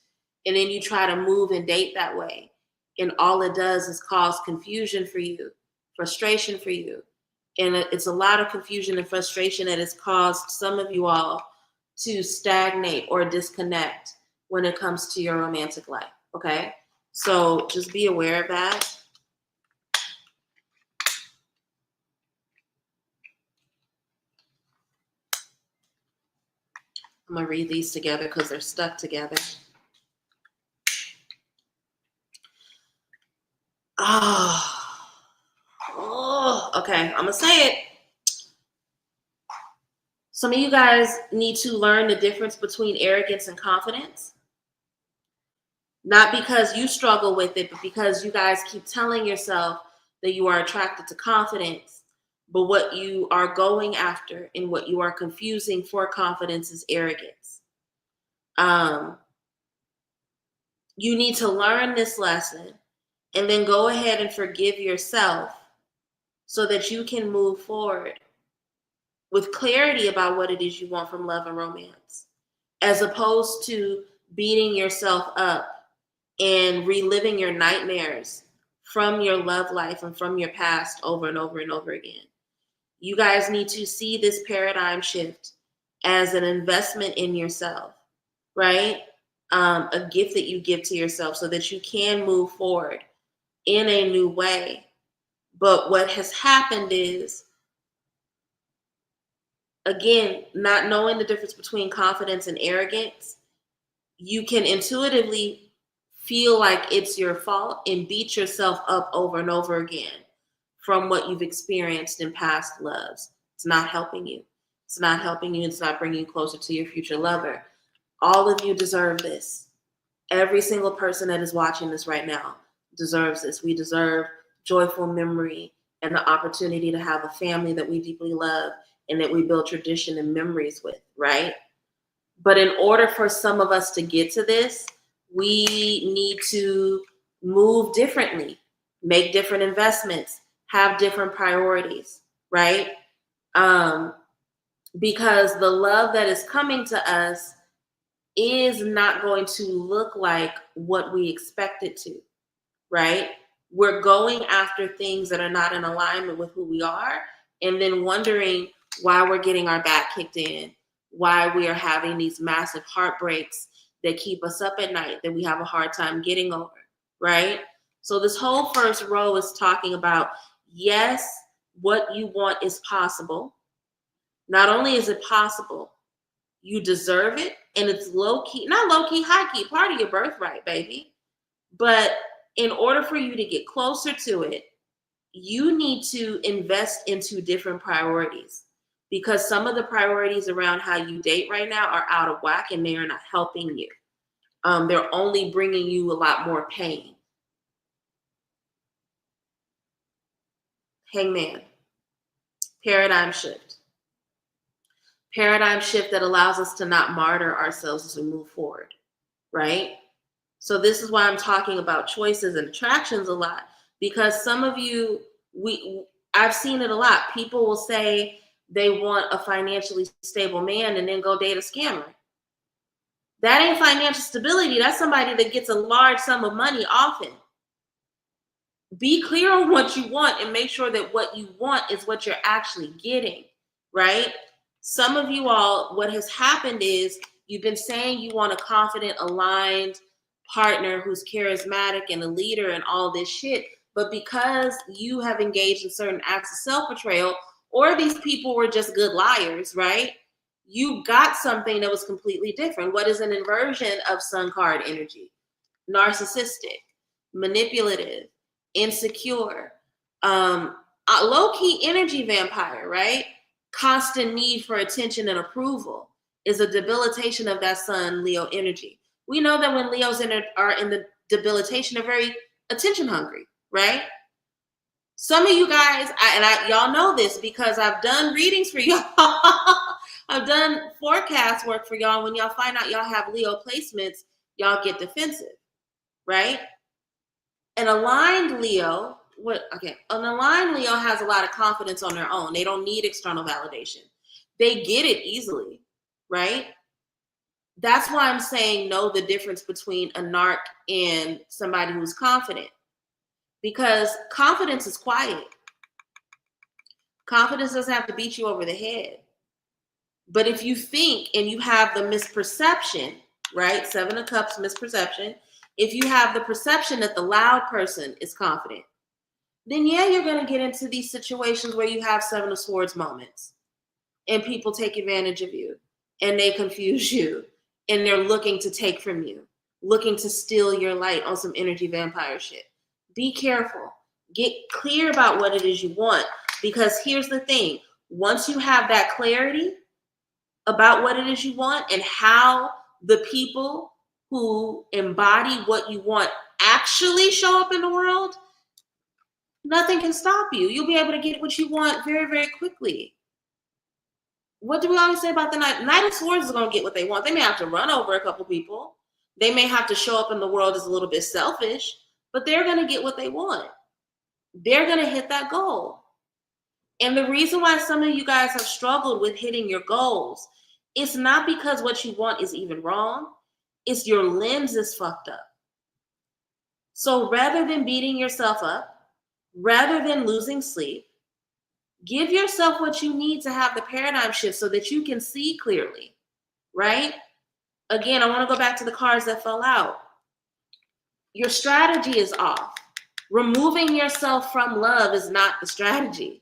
and then you try to move and date that way. And all it does is cause confusion for you, frustration for you. And it's a lot of confusion and frustration that has caused some of you all to stagnate or disconnect when it comes to your romantic life, okay? So just be aware of that. I'm gonna read these together because they're stuck together. Okay, I'm gonna say it. Some of you guys need to learn the difference between arrogance and confidence. Not because you struggle with it, but because you guys keep telling yourself that you are attracted to confidence. But what you are going after and what you are confusing for confidence is arrogance. You need to learn this lesson and then go ahead and forgive yourself so that you can move forward with clarity about what it is you want from love and romance, as opposed to beating yourself up and reliving your nightmares from your love life and from your past over and over and over again. You guys need to see this paradigm shift as an investment in yourself, right? A gift that you give to yourself so that you can move forward in a new way. But what has happened is, again, not knowing the difference between confidence and arrogance, you can intuitively feel like it's your fault and beat yourself up over and over again from what you've experienced in past loves. It's not helping you. It's not helping you. It's not bringing you closer to your future lover. All of you deserve this. Every single person that is watching this right now deserves this. We deserve joyful memory and the opportunity to have a family that we deeply love and that we build tradition and memories with, right? But in order for some of us to get to this, we need to move differently, make different investments, have different priorities, right? Because the love that is coming to us is not going to look like what we expect it to, right? We're going after things that are not in alignment with who we are, and then wondering why we're getting our back kicked in, why we are having these massive heartbreaks that keep us up at night that we have a hard time getting over, right? So this whole first row is talking about, yes, what you want is possible. Not only is it possible, you deserve it, and it's low key, not low key, high key, part of your birthright, baby. But in order for you to get closer to it, you need to invest into different priorities, because some of the priorities around how you date right now are out of whack and they are not helping you. They're only bringing you a lot more pain. Hangman, paradigm shift. Paradigm shift that allows us to not martyr ourselves as we move forward, right? So this is why I'm talking about choices and attractions a lot, because some of you, I've seen it a lot. People will say they want a financially stable man and then go date a scammer. That ain't financial stability. That's somebody that gets a large sum of money often. Be clear on what you want and make sure that what you want is what you're actually getting, right? Some of you all, what has happened is you've been saying you want a confident, aligned partner who's charismatic and a leader and all this shit. But because you have engaged in certain acts of self-betrayal, or these people were just good liars, right? You got something that was completely different. What is an inversion of sun card energy? Narcissistic, manipulative, insecure, low-key energy vampire, right? Constant need for attention and approval is a debilitation of that sun Leo energy. We know that when Leos are in the debilitation, they're very attention hungry, right? Some of you guys, y'all know this because I've done readings for y'all. I've done forecast work for y'all. When y'all find out y'all have Leo placements, y'all get defensive, right? An aligned Leo, an aligned Leo has a lot of confidence on their own. They don't need external validation. They get it easily, right? That's why I'm saying know the difference between a narc and somebody who's confident. Because confidence is quiet. Confidence doesn't have to beat you over the head. But if you think and you have the misperception, right? 7 of Cups, misperception. If you have the perception that the loud person is confident, then yeah, you're going to get into these situations where you have 7 of Swords moments and people take advantage of you and they confuse you and they're looking to take from you, looking to steal your light on some energy vampire shit. Be careful. Get clear about what it is you want, because here's the thing. Once you have that clarity about what it is you want and how the people who embody what you want actually show up in the world, nothing can stop you. You'll be able to get what you want very, very quickly. What do we always say about the Knight of Swords is going to get what they want. They may have to run over a couple people. They may have to show up in the world as a little bit selfish, but they're going to get what they want. They're going to hit that goal. And the reason why some of you guys have struggled with hitting your goals, it's not because what you want is even wrong. It's your lens is fucked up. So rather than beating yourself up, rather than losing sleep, give yourself what you need to have the paradigm shift so that you can see clearly, right? Again, I want to go back to the cards that fell out. Your strategy is off. Removing yourself from love is not the strategy.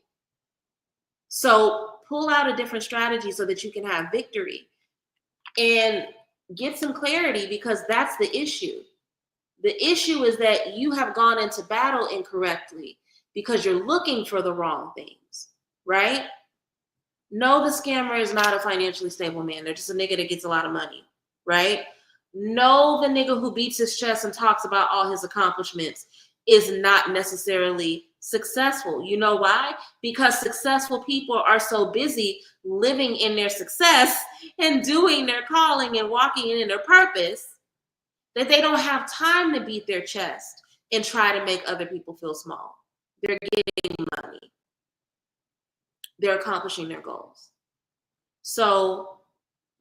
So pull out a different strategy so that you can have victory and get some clarity, because that's the issue. The issue is that you have gone into battle incorrectly because you're looking for the wrong things, right? No, the scammer is not a financially stable man. They're just a nigga that gets a lot of money, right? No, the nigga who beats his chest and talks about all his accomplishments is not necessarily successful. You know why? Because successful people are so busy living in their success and doing their calling and walking in their purpose that they don't have time to beat their chest and try to make other people feel small. They're getting money. They're accomplishing their goals. So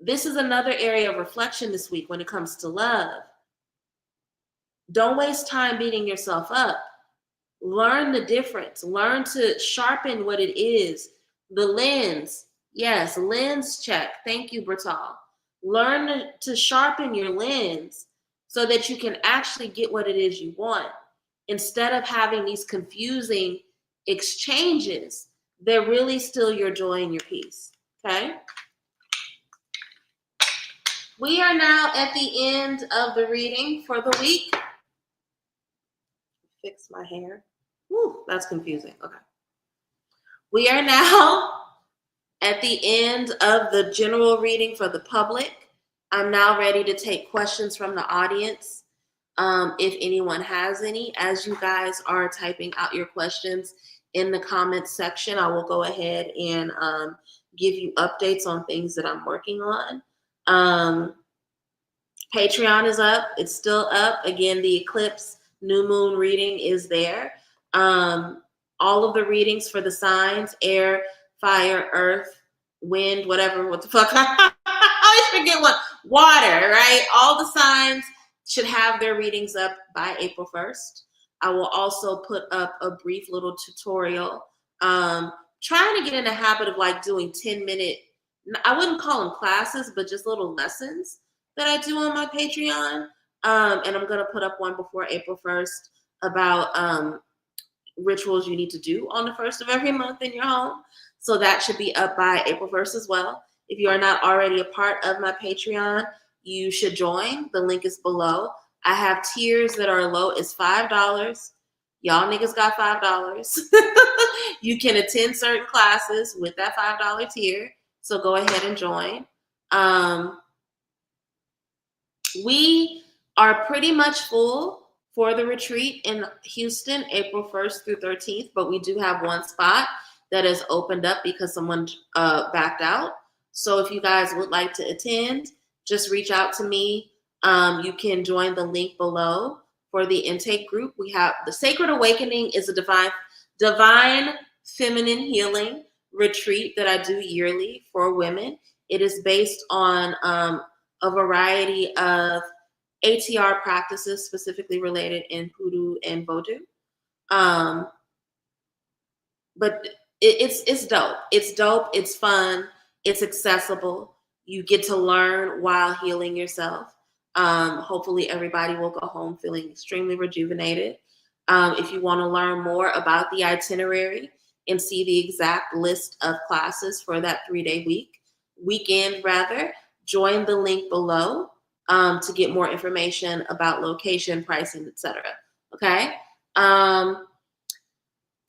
this is another area of reflection this week when it comes to love. Don't waste time beating yourself up. Learn the difference. Learn to sharpen what it is. The lens. Yes, lens check. Thank you, Bertal. Learn to sharpen your lens so that you can actually get what it is you want, instead of having these confusing exchanges that really steal your joy and your peace. Okay? We are now at the end of the reading for the week. Fix my hair. Woo, that's confusing. Okay. We are now at the end of the general reading for the public. I'm now ready to take questions from the audience. If anyone has any, as you guys are typing out your questions in the comments section, I will go ahead and give you updates on things that I'm working on. Patreon is up. It's still up. Again, the eclipse new moon reading is there. All of the readings for the signs, air, fire, earth, wind, whatever, what the fuck. I always forget one. Water, right? All the signs should have their readings up by April 1st. I will also put up a brief little tutorial. Trying to get in the habit of like doing 10-minute, I wouldn't call them classes, but just little lessons that I do on my Patreon. And I'm going to put up one before April 1st about rituals you need to do on the 1st of every month in your home. So that should be up by April 1st as well. If you are not already a part of my Patreon, you should join. The link is below. I have tiers that are low as $5. Y'all niggas got $5. You can attend certain classes with that $5 tier. So go ahead and join. We are pretty much full for the retreat in Houston, April 1st through 13th, but we do have one spot that has opened up because someone backed out. So if you guys would like to attend, just reach out to me. You can join the link below for the intake group. We have the Sacred Awakening is a divine feminine healing retreat that I do yearly for women. It is based on a variety of ATR practices, specifically related in hoodoo and voodoo. But it's dope. It's dope. It's fun. It's accessible. You get to learn while healing yourself. Hopefully everybody will go home feeling extremely rejuvenated. If you want to learn more about the itinerary and see the exact list of classes for that 3-day weekend, join the link below to get more information about location, pricing, etc. Okay.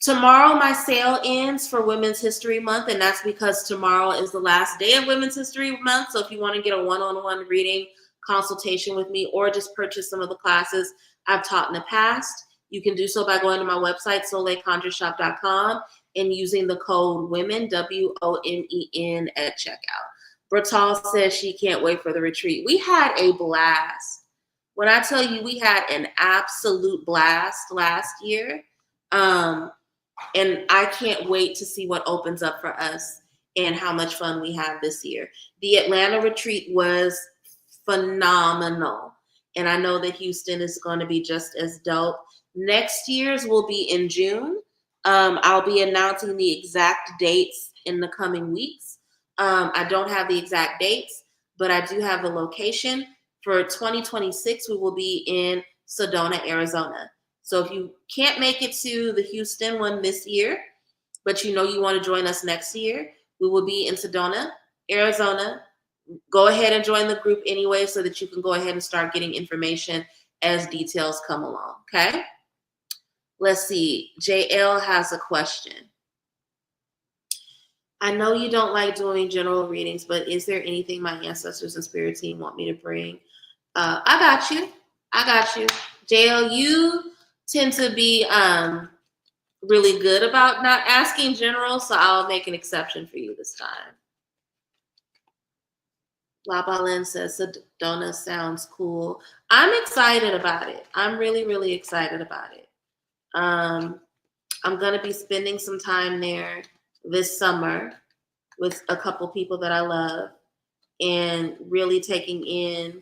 Tomorrow my sale ends for Women's History Month, and that's because tomorrow is the last day of Women's History Month. So if you want to get a one-on-one reading consultation with me, or just purchase some of the classes I've taught in the past, you can do so by going to my website, soleilconjureshop.com, and using the code WOMEN, WOMEN, at checkout. Bertal says she can't wait for the retreat. We had a blast. When I tell you we had an absolute blast last year, and I can't wait to see what opens up for us and how much fun we have this year. The Atlanta retreat was phenomenal. And I know that Houston is going to be just as dope. Next year's will be in June. I'll be announcing the exact dates in the coming weeks. I don't have the exact dates, but I do have the location. For 2026, we will be in Sedona, Arizona. So if you can't make it to the Houston one this year, but you know you want to join us next year, we will be in Sedona, Arizona. Go ahead and join the group anyway so that you can go ahead and start getting information as details come along, okay? Let's see. JL has a question. I know you don't like doing general readings, but is there anything my ancestors and spirit team want me to bring? I got you. I got you. JL, you tend to be really good about not asking general, so I'll make an exception for you this time. La Balin says Sedona sounds cool. I'm excited about it. I'm really, really excited about it. I'm going to be spending some time there this summer with a couple people that I love and really taking in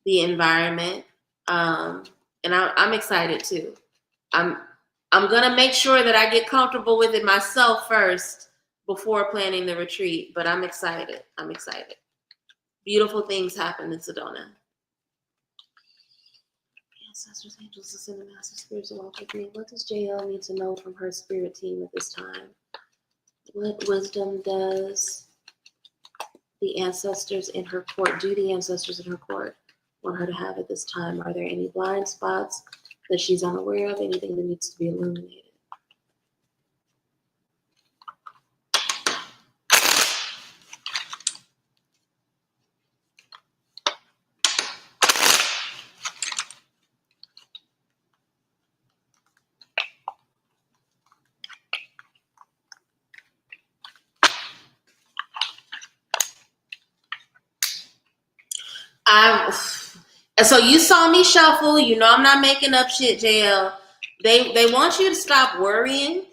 the environment. And I'm excited too. I'm going to make sure that I get comfortable with it myself first before planning the retreat, but I'm excited. I'm excited. Beautiful things happen in Sedona. Ancestors, angels, ascended master spirits walk with me. What does JL need to know from her spirit team at this time? What wisdom does the ancestors in her court, do the ancestors in her court want her to have at this time? Are there any blind spots that she's unaware of? Anything that needs to be illuminated? So you saw me shuffle. You know I'm not making up shit, JL. They want you to stop worrying.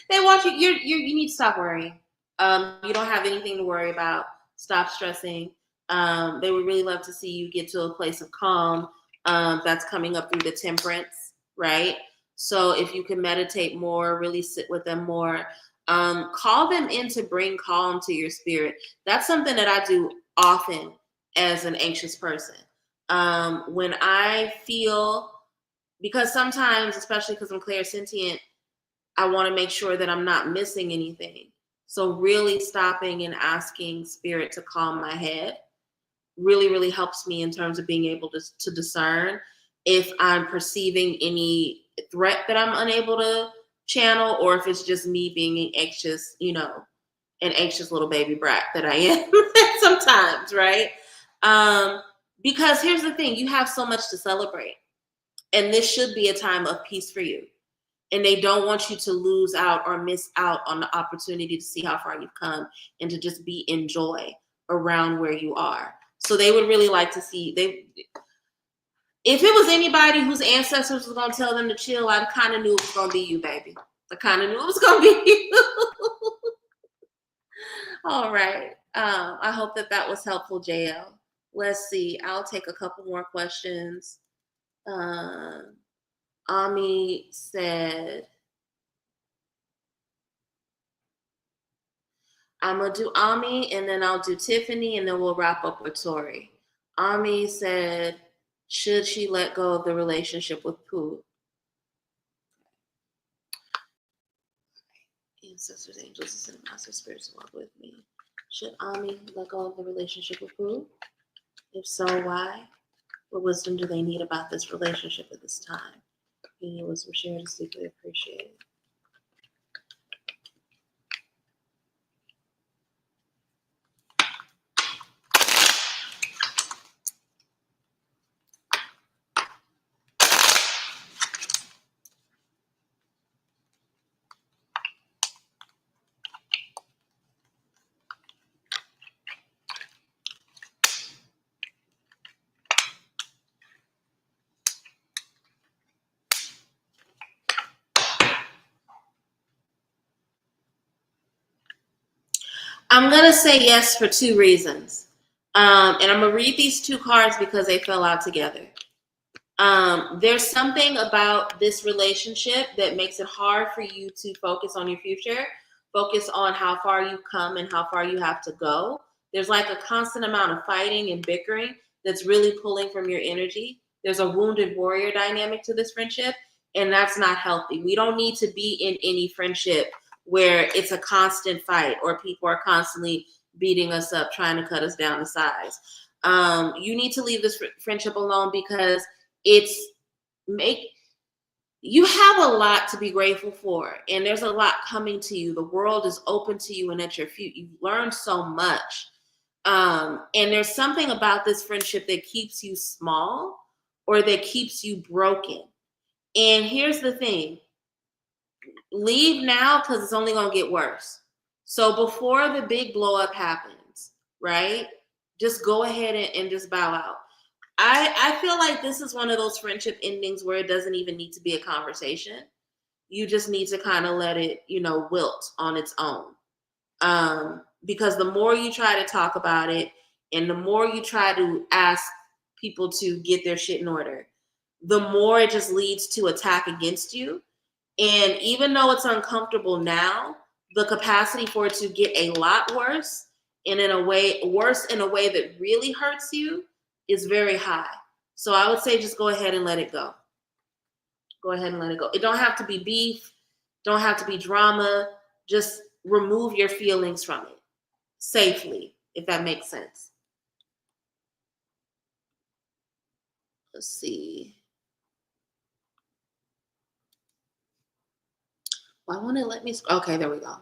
They want you. You need to stop worrying. You don't have anything to worry about. Stop stressing. They would really love to see you get to a place of calm. That's coming up through the temperance, right? So if you can meditate more, really sit with them more. Call them in to bring calm to your spirit. That's something that I do often as an anxious person. When I feel, because sometimes, especially because I'm clairsentient, I want to make sure that I'm not missing anything. So really stopping and asking spirit to calm my head really, really helps me in terms of being able to discern if I'm perceiving any threat that I'm unable to channel, or if it's just me being anxious, an anxious little baby brat that I am sometimes, right? Because here's the thing, you have so much to celebrate, and this should be a time of peace for you. And they don't want you to lose out or miss out on the opportunity to see how far you've come and to just be in joy around where you are. So they would really like to see, if it was anybody whose ancestors was going to tell them to chill, I kind of knew it was going to be you, baby. I kind of knew it was going to be you. All right. I hope that was helpful, JL. Let's see. I'll take a couple more questions. Ami said, I'm going to do Ami, and then I'll do Tiffany, and then we'll wrap up with Tori. Ami said, should she let go of the relationship with Pooh? Ancestors, angels, and master spirits walk with me. Should Ami let go of the relationship with Pooh? If so, why? What wisdom do they need about this relationship at this time? Any wisdom shared is deeply appreciated. I'm going to say yes for two reasons. And I'm going to read these two cards because they fell out together. There's something about this relationship that makes it hard for you to focus on your future, focus on how far you've come and how far you have to go. There's like a constant amount of fighting and bickering that's really pulling from your energy. There's a wounded warrior dynamic to this friendship, and that's not healthy. We don't need to be in any friendship where it's a constant fight or people are constantly beating us up, trying to cut us down to size. You need to leave this friendship alone because it's you have a lot to be grateful for, and there's a lot coming to you. The world is open to you, and at your feet, you've learned so much. And there's something about this friendship that keeps you small or that keeps you broken. And here's the thing: leave now because it's only going to get worse. So before the big blow up happens, right? Just go ahead and just bow out. I feel like this is one of those friendship endings where it doesn't even need to be a conversation. You just need to kind of let it, wilt on its own. Because the more you try to talk about it and the more you try to ask people to get their shit in order, the more it just leads to attack against you. And even though it's uncomfortable now, the capacity for it to get a lot worse and in a way that really hurts you is very high. So I would say just go ahead and let it go. Go ahead and let it go. It don't have to be beef, don't have to be drama. Just remove your feelings from it safely, if that makes sense. Let's see. Why won't it let me? Okay, there we go.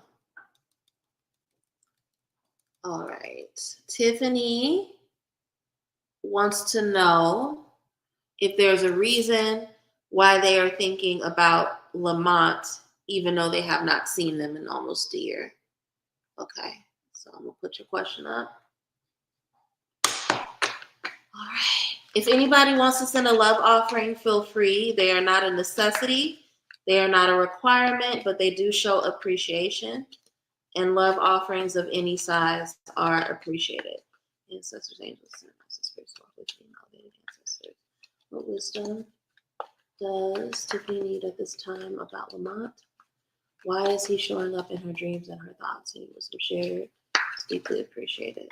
All right. Tiffany wants to know if there's a reason why they are thinking about Lamont, even though they have not seen them in almost a year. Okay, so I'm gonna put your question up. All right. If anybody wants to send a love offering, feel free. They are not a necessity. They are not a requirement, but they do show appreciation. And love offerings of any size are appreciated. Ancestors, angels, spirits, ancestors. What wisdom does Tiffany need at this time about Lamont? Why is he showing up in her dreams and her thoughts? Any wisdom shared? It's deeply appreciated.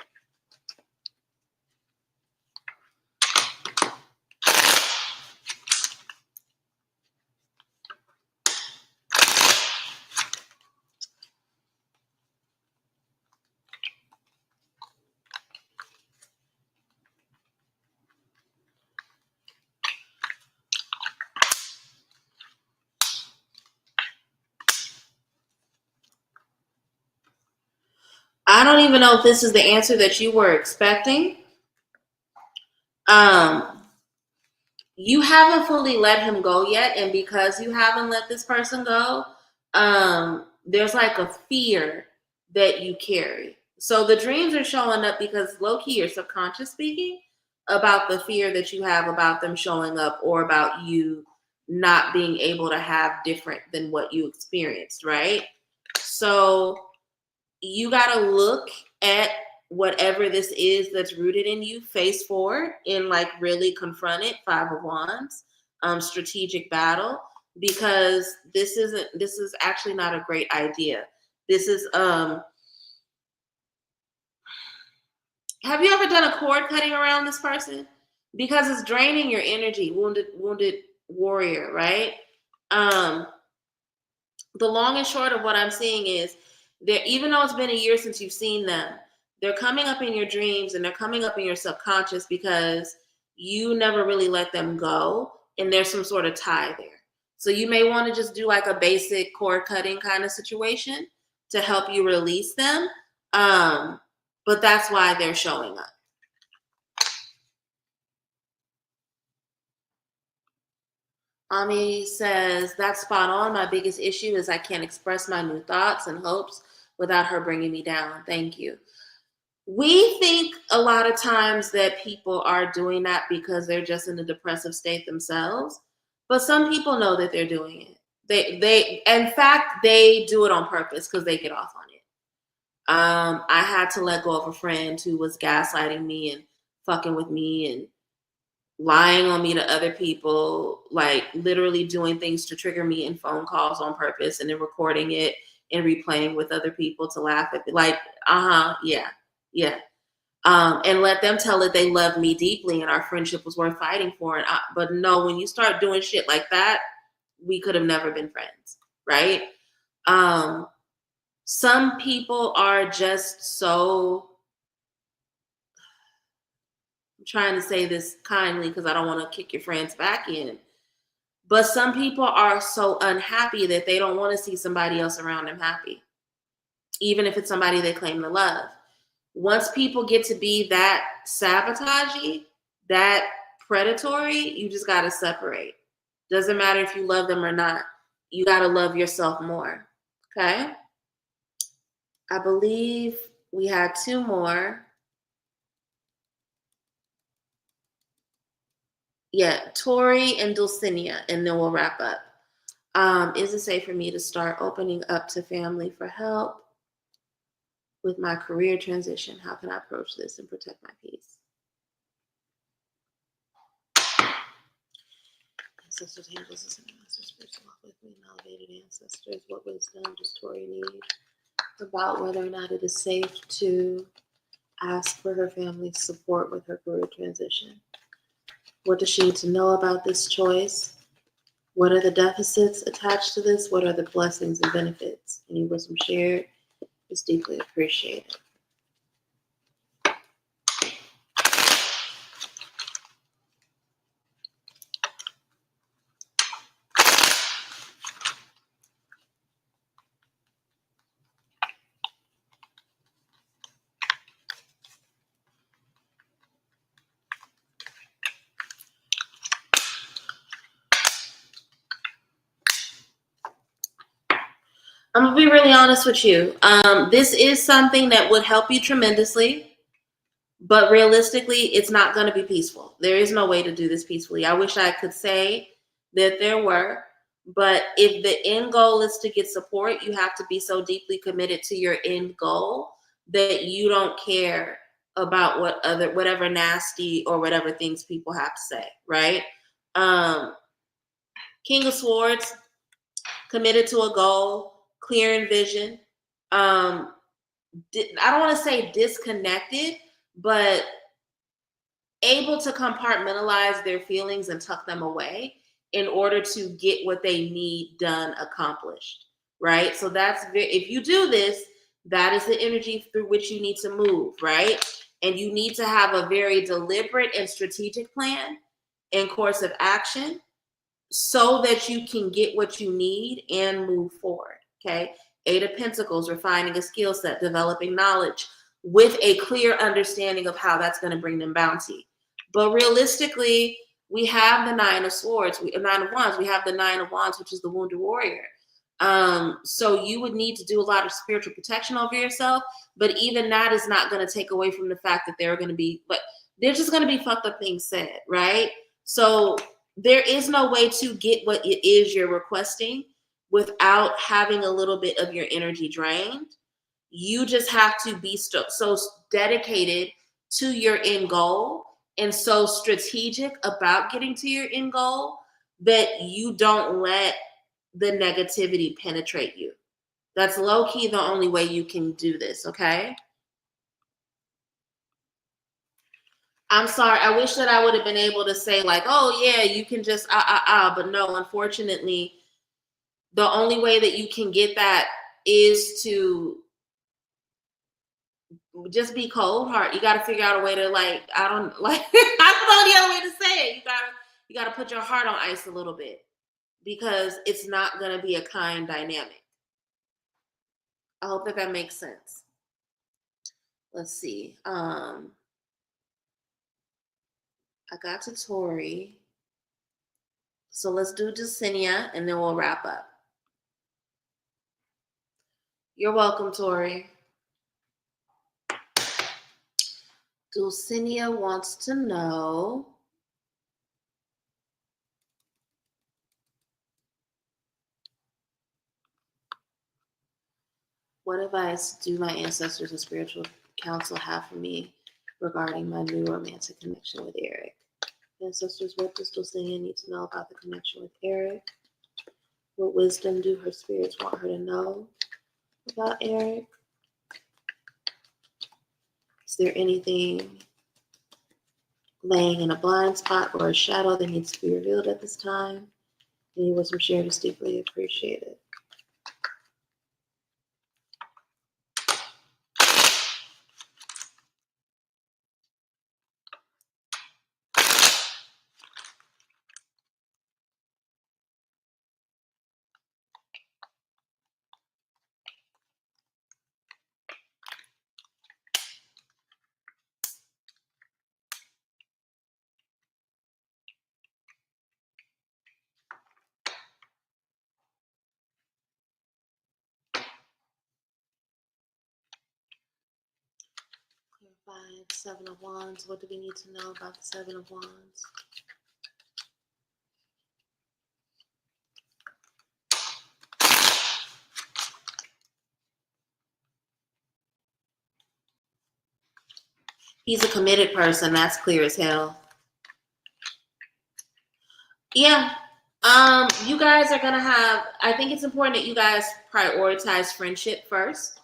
I don't even know if this is the answer that you were expecting. You haven't fully let him go yet, and because you haven't let this person go, there's like a fear that you carry. So the dreams are showing up because low-key your subconscious speaking about the fear that you have about them showing up or about you not being able to have different than what you experienced, right? So you got to look at whatever this is that's rooted in you face forward and like really confront it. 5 of Wands, strategic battle, because this is actually not a great idea. This is have you ever done a cord cutting around this person? Because it's draining your energy. Wounded warrior, right? The long and short of what I'm seeing is that even though it's been a year since you've seen them, they're coming up in your dreams and they're coming up in your subconscious because you never really let them go, and there's some sort of tie there. So you may want to just do like a basic cord cutting kind of situation to help you release them. But that's why they're showing up. Ami says, that's spot on. My biggest issue is I can't express my new thoughts and hopes without her bringing me down. Thank you. We think a lot of times that people are doing that because they're just in a depressive state themselves, but some people know that they're doing it. They in fact, they do it on purpose because they get off on it. I had to let go of a friend who was gaslighting me and fucking with me and lying on me to other people, like literally doing things to trigger me in phone calls on purpose and then recording it and replaying with other people to laugh at me. Like, yeah, yeah. And let them tell it they love me deeply and our friendship was worth fighting for. But no, when you start doing shit like that, we could have never been friends, right? Um, some people are just so, I'm trying to say this kindly because I don't want to kick your friends back in. But some people are so unhappy that they don't want to see somebody else around them happy, even if it's somebody they claim to love. Once people get to be that sabotagey, that predatory, you just got to separate. Doesn't matter if you love them or not. You got to love yourself more. Okay? I believe we had two more. Yeah, Tori and Dulcinea, and then we'll wrap up. Is it safe for me to start opening up to family for help with my career transition? How can I approach this and protect my peace? Ancestors, angels, and masters, spiritual walk with me, and elevated ancestors. What wisdom does Tori need about whether or not it is safe to ask for her family's support with her career transition? What does she need to know about this choice? What are the deficits attached to this? What are the blessings and benefits? Any wisdom shared is deeply appreciated. I'm gonna be really honest with you. This is something that would help you tremendously, but realistically, it's not gonna be peaceful. There is no way to do this peacefully. I wish I could say that there were, but if the end goal is to get support, you have to be so deeply committed to your end goal that you don't care about whatever nasty or whatever things people have to say, right? Um, King of Swords, committed to a goal, clear in vision. I don't want to say disconnected, but able to compartmentalize their feelings and tuck them away in order to get what they need done, accomplished, right? So if you do this, that is the energy through which you need to move, right? And you need to have a very deliberate and strategic plan and course of action so that you can get what you need and move forward. Okay. Eight of Pentacles, refining a skill set, developing knowledge with a clear understanding of how that's going to bring them bounty. But realistically, we have the Nine of Swords, Nine of Wands. We have the Nine of Wands, which is the wounded warrior. So you would need to do a lot of spiritual protection over yourself. But even that is not going to take away from the fact that there are going to be, but there's just going to be fucked up things said, right? So there is no way to get what it is you're requesting without having a little bit of your energy drained. You just have to be so dedicated to your end goal and so strategic about getting to your end goal that you don't let the negativity penetrate you. That's low key the only way you can do this, okay? I'm sorry. I wish that I would have been able to say like, oh yeah, you can just but no, unfortunately, the only way that you can get that is to just be cold heart. You got to figure out a way to like, I don't like, I don't know the other way to say it. You gotta put your heart on ice a little bit because it's not gonna be a kind dynamic. I hope that makes sense. Let's see. I got to Tori. So let's do Dulcinea and then we'll wrap up. You're welcome, Tori. Dulcinea wants to know, What advice do my ancestors and spiritual council have for me regarding my new romantic connection with Eric? Ancestors, what does Dulcinea need to know about the connection with Eric? What wisdom do her spirits want her to know about Eric? Is there anything laying in a blind spot or a shadow that needs to be revealed at this time? Any wisdom shared is deeply appreciated. Clarify the Seven of Wands. What do we need to know about the Seven of Wands? He's a committed person. That's clear as hell. Yeah. You guys are gonna have, I think it's important that you guys prioritize friendship first,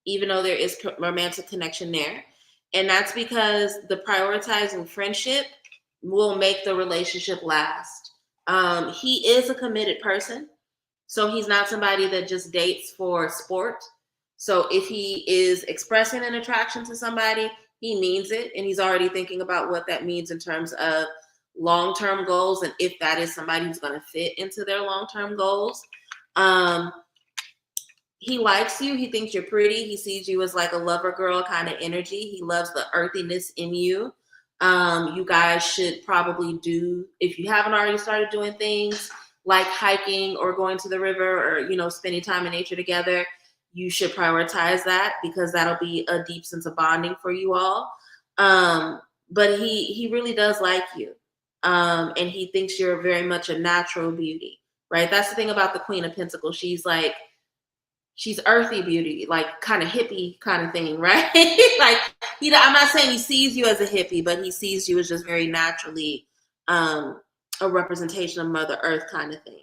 even though there is romantic connection there. And that's because the prioritizing friendship will make the relationship last. He is a committed person. So he's not somebody that just dates for sport. So if he is expressing an attraction to somebody, he means it. And he's already thinking about what that means in terms of long-term goals and if that is somebody who's going to fit into their long-term goals. He likes you. He thinks you're pretty. He sees you as like a lover girl kind of energy. He loves the earthiness in you. You guys should probably do, if you haven't already started doing things like hiking or going to the river or, you know, spending time in nature together, you should prioritize that because that'll be a deep sense of bonding for you all. But he really does like you. And he thinks you're very much a natural beauty, right? That's the thing about the Queen of Pentacles. She's earthy beauty, like kind of hippie kind of thing, right? Like, I'm not saying he sees you as a hippie, but he sees you as just very naturally a representation of Mother Earth kind of thing.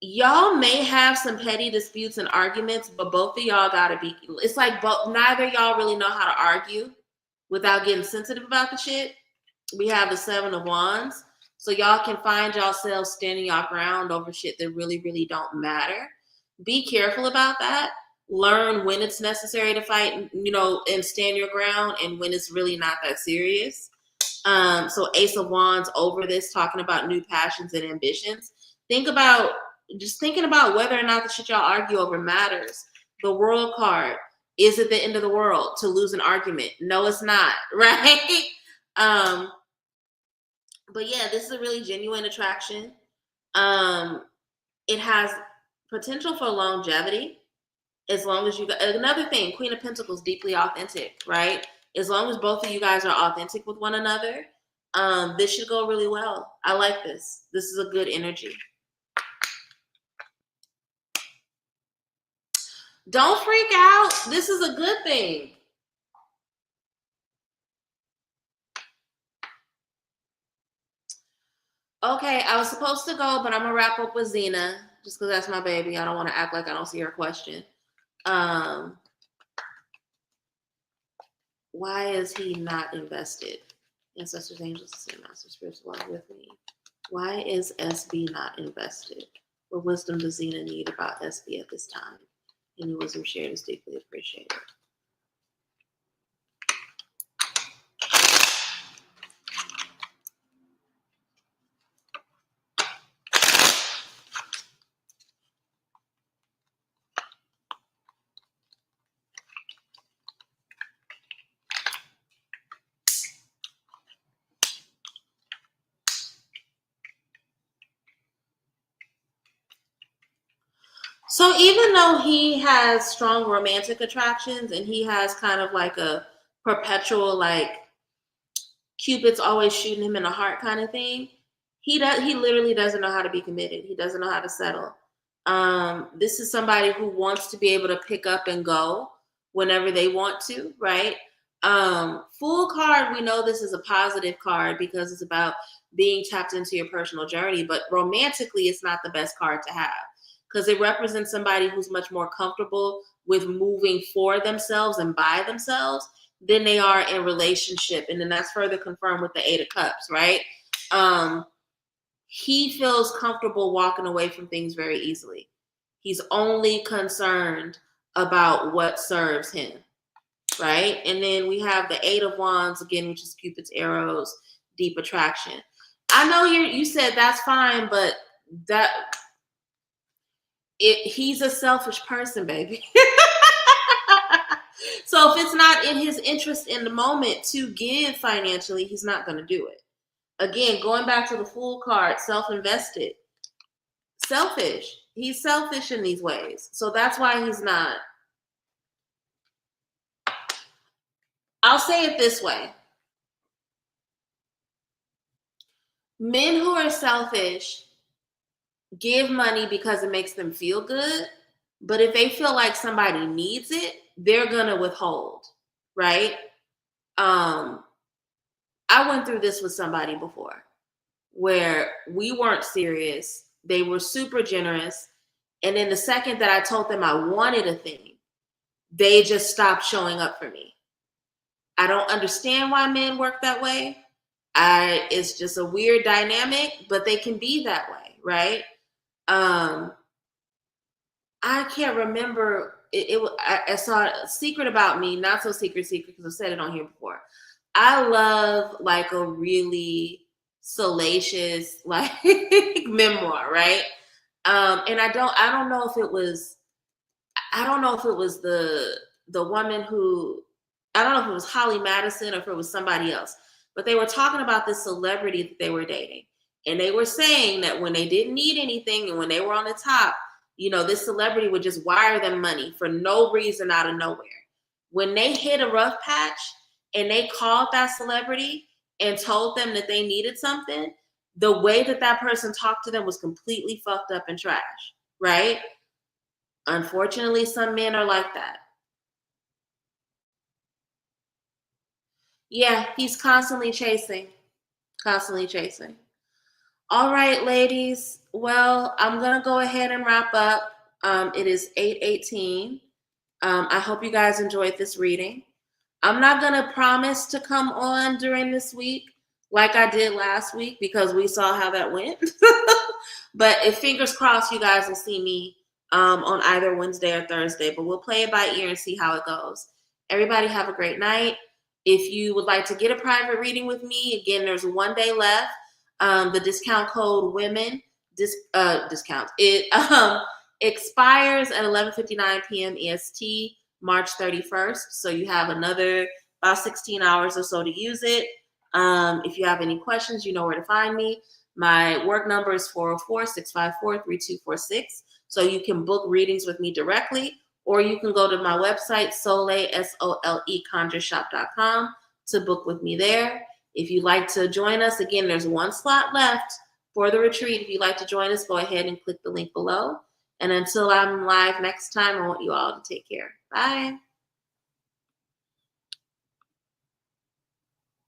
Y'all may have some petty disputes and arguments, but both of y'all gotta be, it's like neither y'all really know how to argue without getting sensitive about the shit. We have the Seven of Wands. So y'all can find yourselves standing your ground over shit that really, really don't matter. Be careful about that. Learn when it's necessary to fight, you know, and stand your ground and when it's really not that serious. So Ace of Wands over this, talking about new passions and ambitions. Thinking about whether or not the shit y'all argue over matters. The World card. Is it the end of the world to lose an argument? No, it's not, right? But yeah, this is a really genuine attraction. It has potential for longevity as long as you got another thing. Queen of Pentacles, deeply authentic, right? As long as both of you guys are authentic with one another, this should go really well. I like this. This is a good energy. Don't freak out. This is a good thing. Okay, I was supposed to go, but I'm gonna wrap up with Zena just because that's my baby. I don't want to act like I don't see her question. Why is he not invested? Ancestors, angels, and master spirits along with me. Why is SB not invested? What wisdom does Zena need about SB at this time? Any wisdom shared is deeply appreciated. So even though he has strong romantic attractions and he has kind of like a perpetual, like Cupid's always shooting him in the heart kind of thing, he literally doesn't know how to be committed. He doesn't know how to settle. This is somebody who wants to be able to pick up and go whenever they want to, right? Fool card, we know this is a positive card because it's about being tapped into your personal journey, but romantically, it's not the best card to have because it represents somebody who's much more comfortable with moving for themselves and by themselves than they are in relationship. And then that's further confirmed with the Eight of Cups, right? He feels comfortable walking away from things very easily. He's only concerned about what serves him, right? And then we have the Eight of Wands again, which is Cupid's arrows, deep attraction. I know you said that's fine, but he's a selfish person, baby. So if it's not in his interest in the moment to give financially, he's not going to do it. Again, going back to the Fool card, self-invested, selfish. He's selfish in these ways. So that's why he's not. I'll say it this way. Men who are selfish give money because it makes them feel good. But if they feel like somebody needs it, they're going to withhold, right? I went through this with somebody before where we weren't serious. They were super generous. And then the second that I told them I wanted a thing, they just stopped showing up for me. I don't understand why men work that way. It's just a weird dynamic, but they can be that way, right? I can't remember. I saw a secret about me, not so secret because I've said it on here before. I love like a really salacious like memoir, right? And I don't know if it was the woman who, I don't know if it was Holly Madison or if it was somebody else, but they were talking about this celebrity that they were dating. And they were saying that when they didn't need anything and when they were on the top, this celebrity would just wire them money for no reason out of nowhere. When they hit a rough patch and they called that celebrity and told them that they needed something, the way that person talked to them was completely fucked up and trash, right? Unfortunately, some men are like that. Yeah, he's constantly chasing. Constantly chasing. All right, ladies. Well, I'm going to go ahead and wrap up. It is 8:18. I hope you guys enjoyed this reading. I'm not going to promise to come on during this week like I did last week because we saw how that went. But if fingers crossed, you guys will see me on either Wednesday or Thursday. But we'll play it by ear and see how it goes. Everybody have a great night. If you would like to get a private reading with me, again, there's 1 day left. The discount code WOMEN discount. It expires at 11:59 p.m. EST, March 31st. So you have another about 16 hours or so to use it. If you have any questions, you know where to find me. My work number is 404-654-3246. So you can book readings with me directly, or you can go to my website, Soleil, SOLE conjureshop.com, to book with me there. If you'd like to join us, again, there's 1 slot left for the retreat. If you'd like to join us, go ahead and click the link below. And until I'm live next time, I want you all to take care. Bye.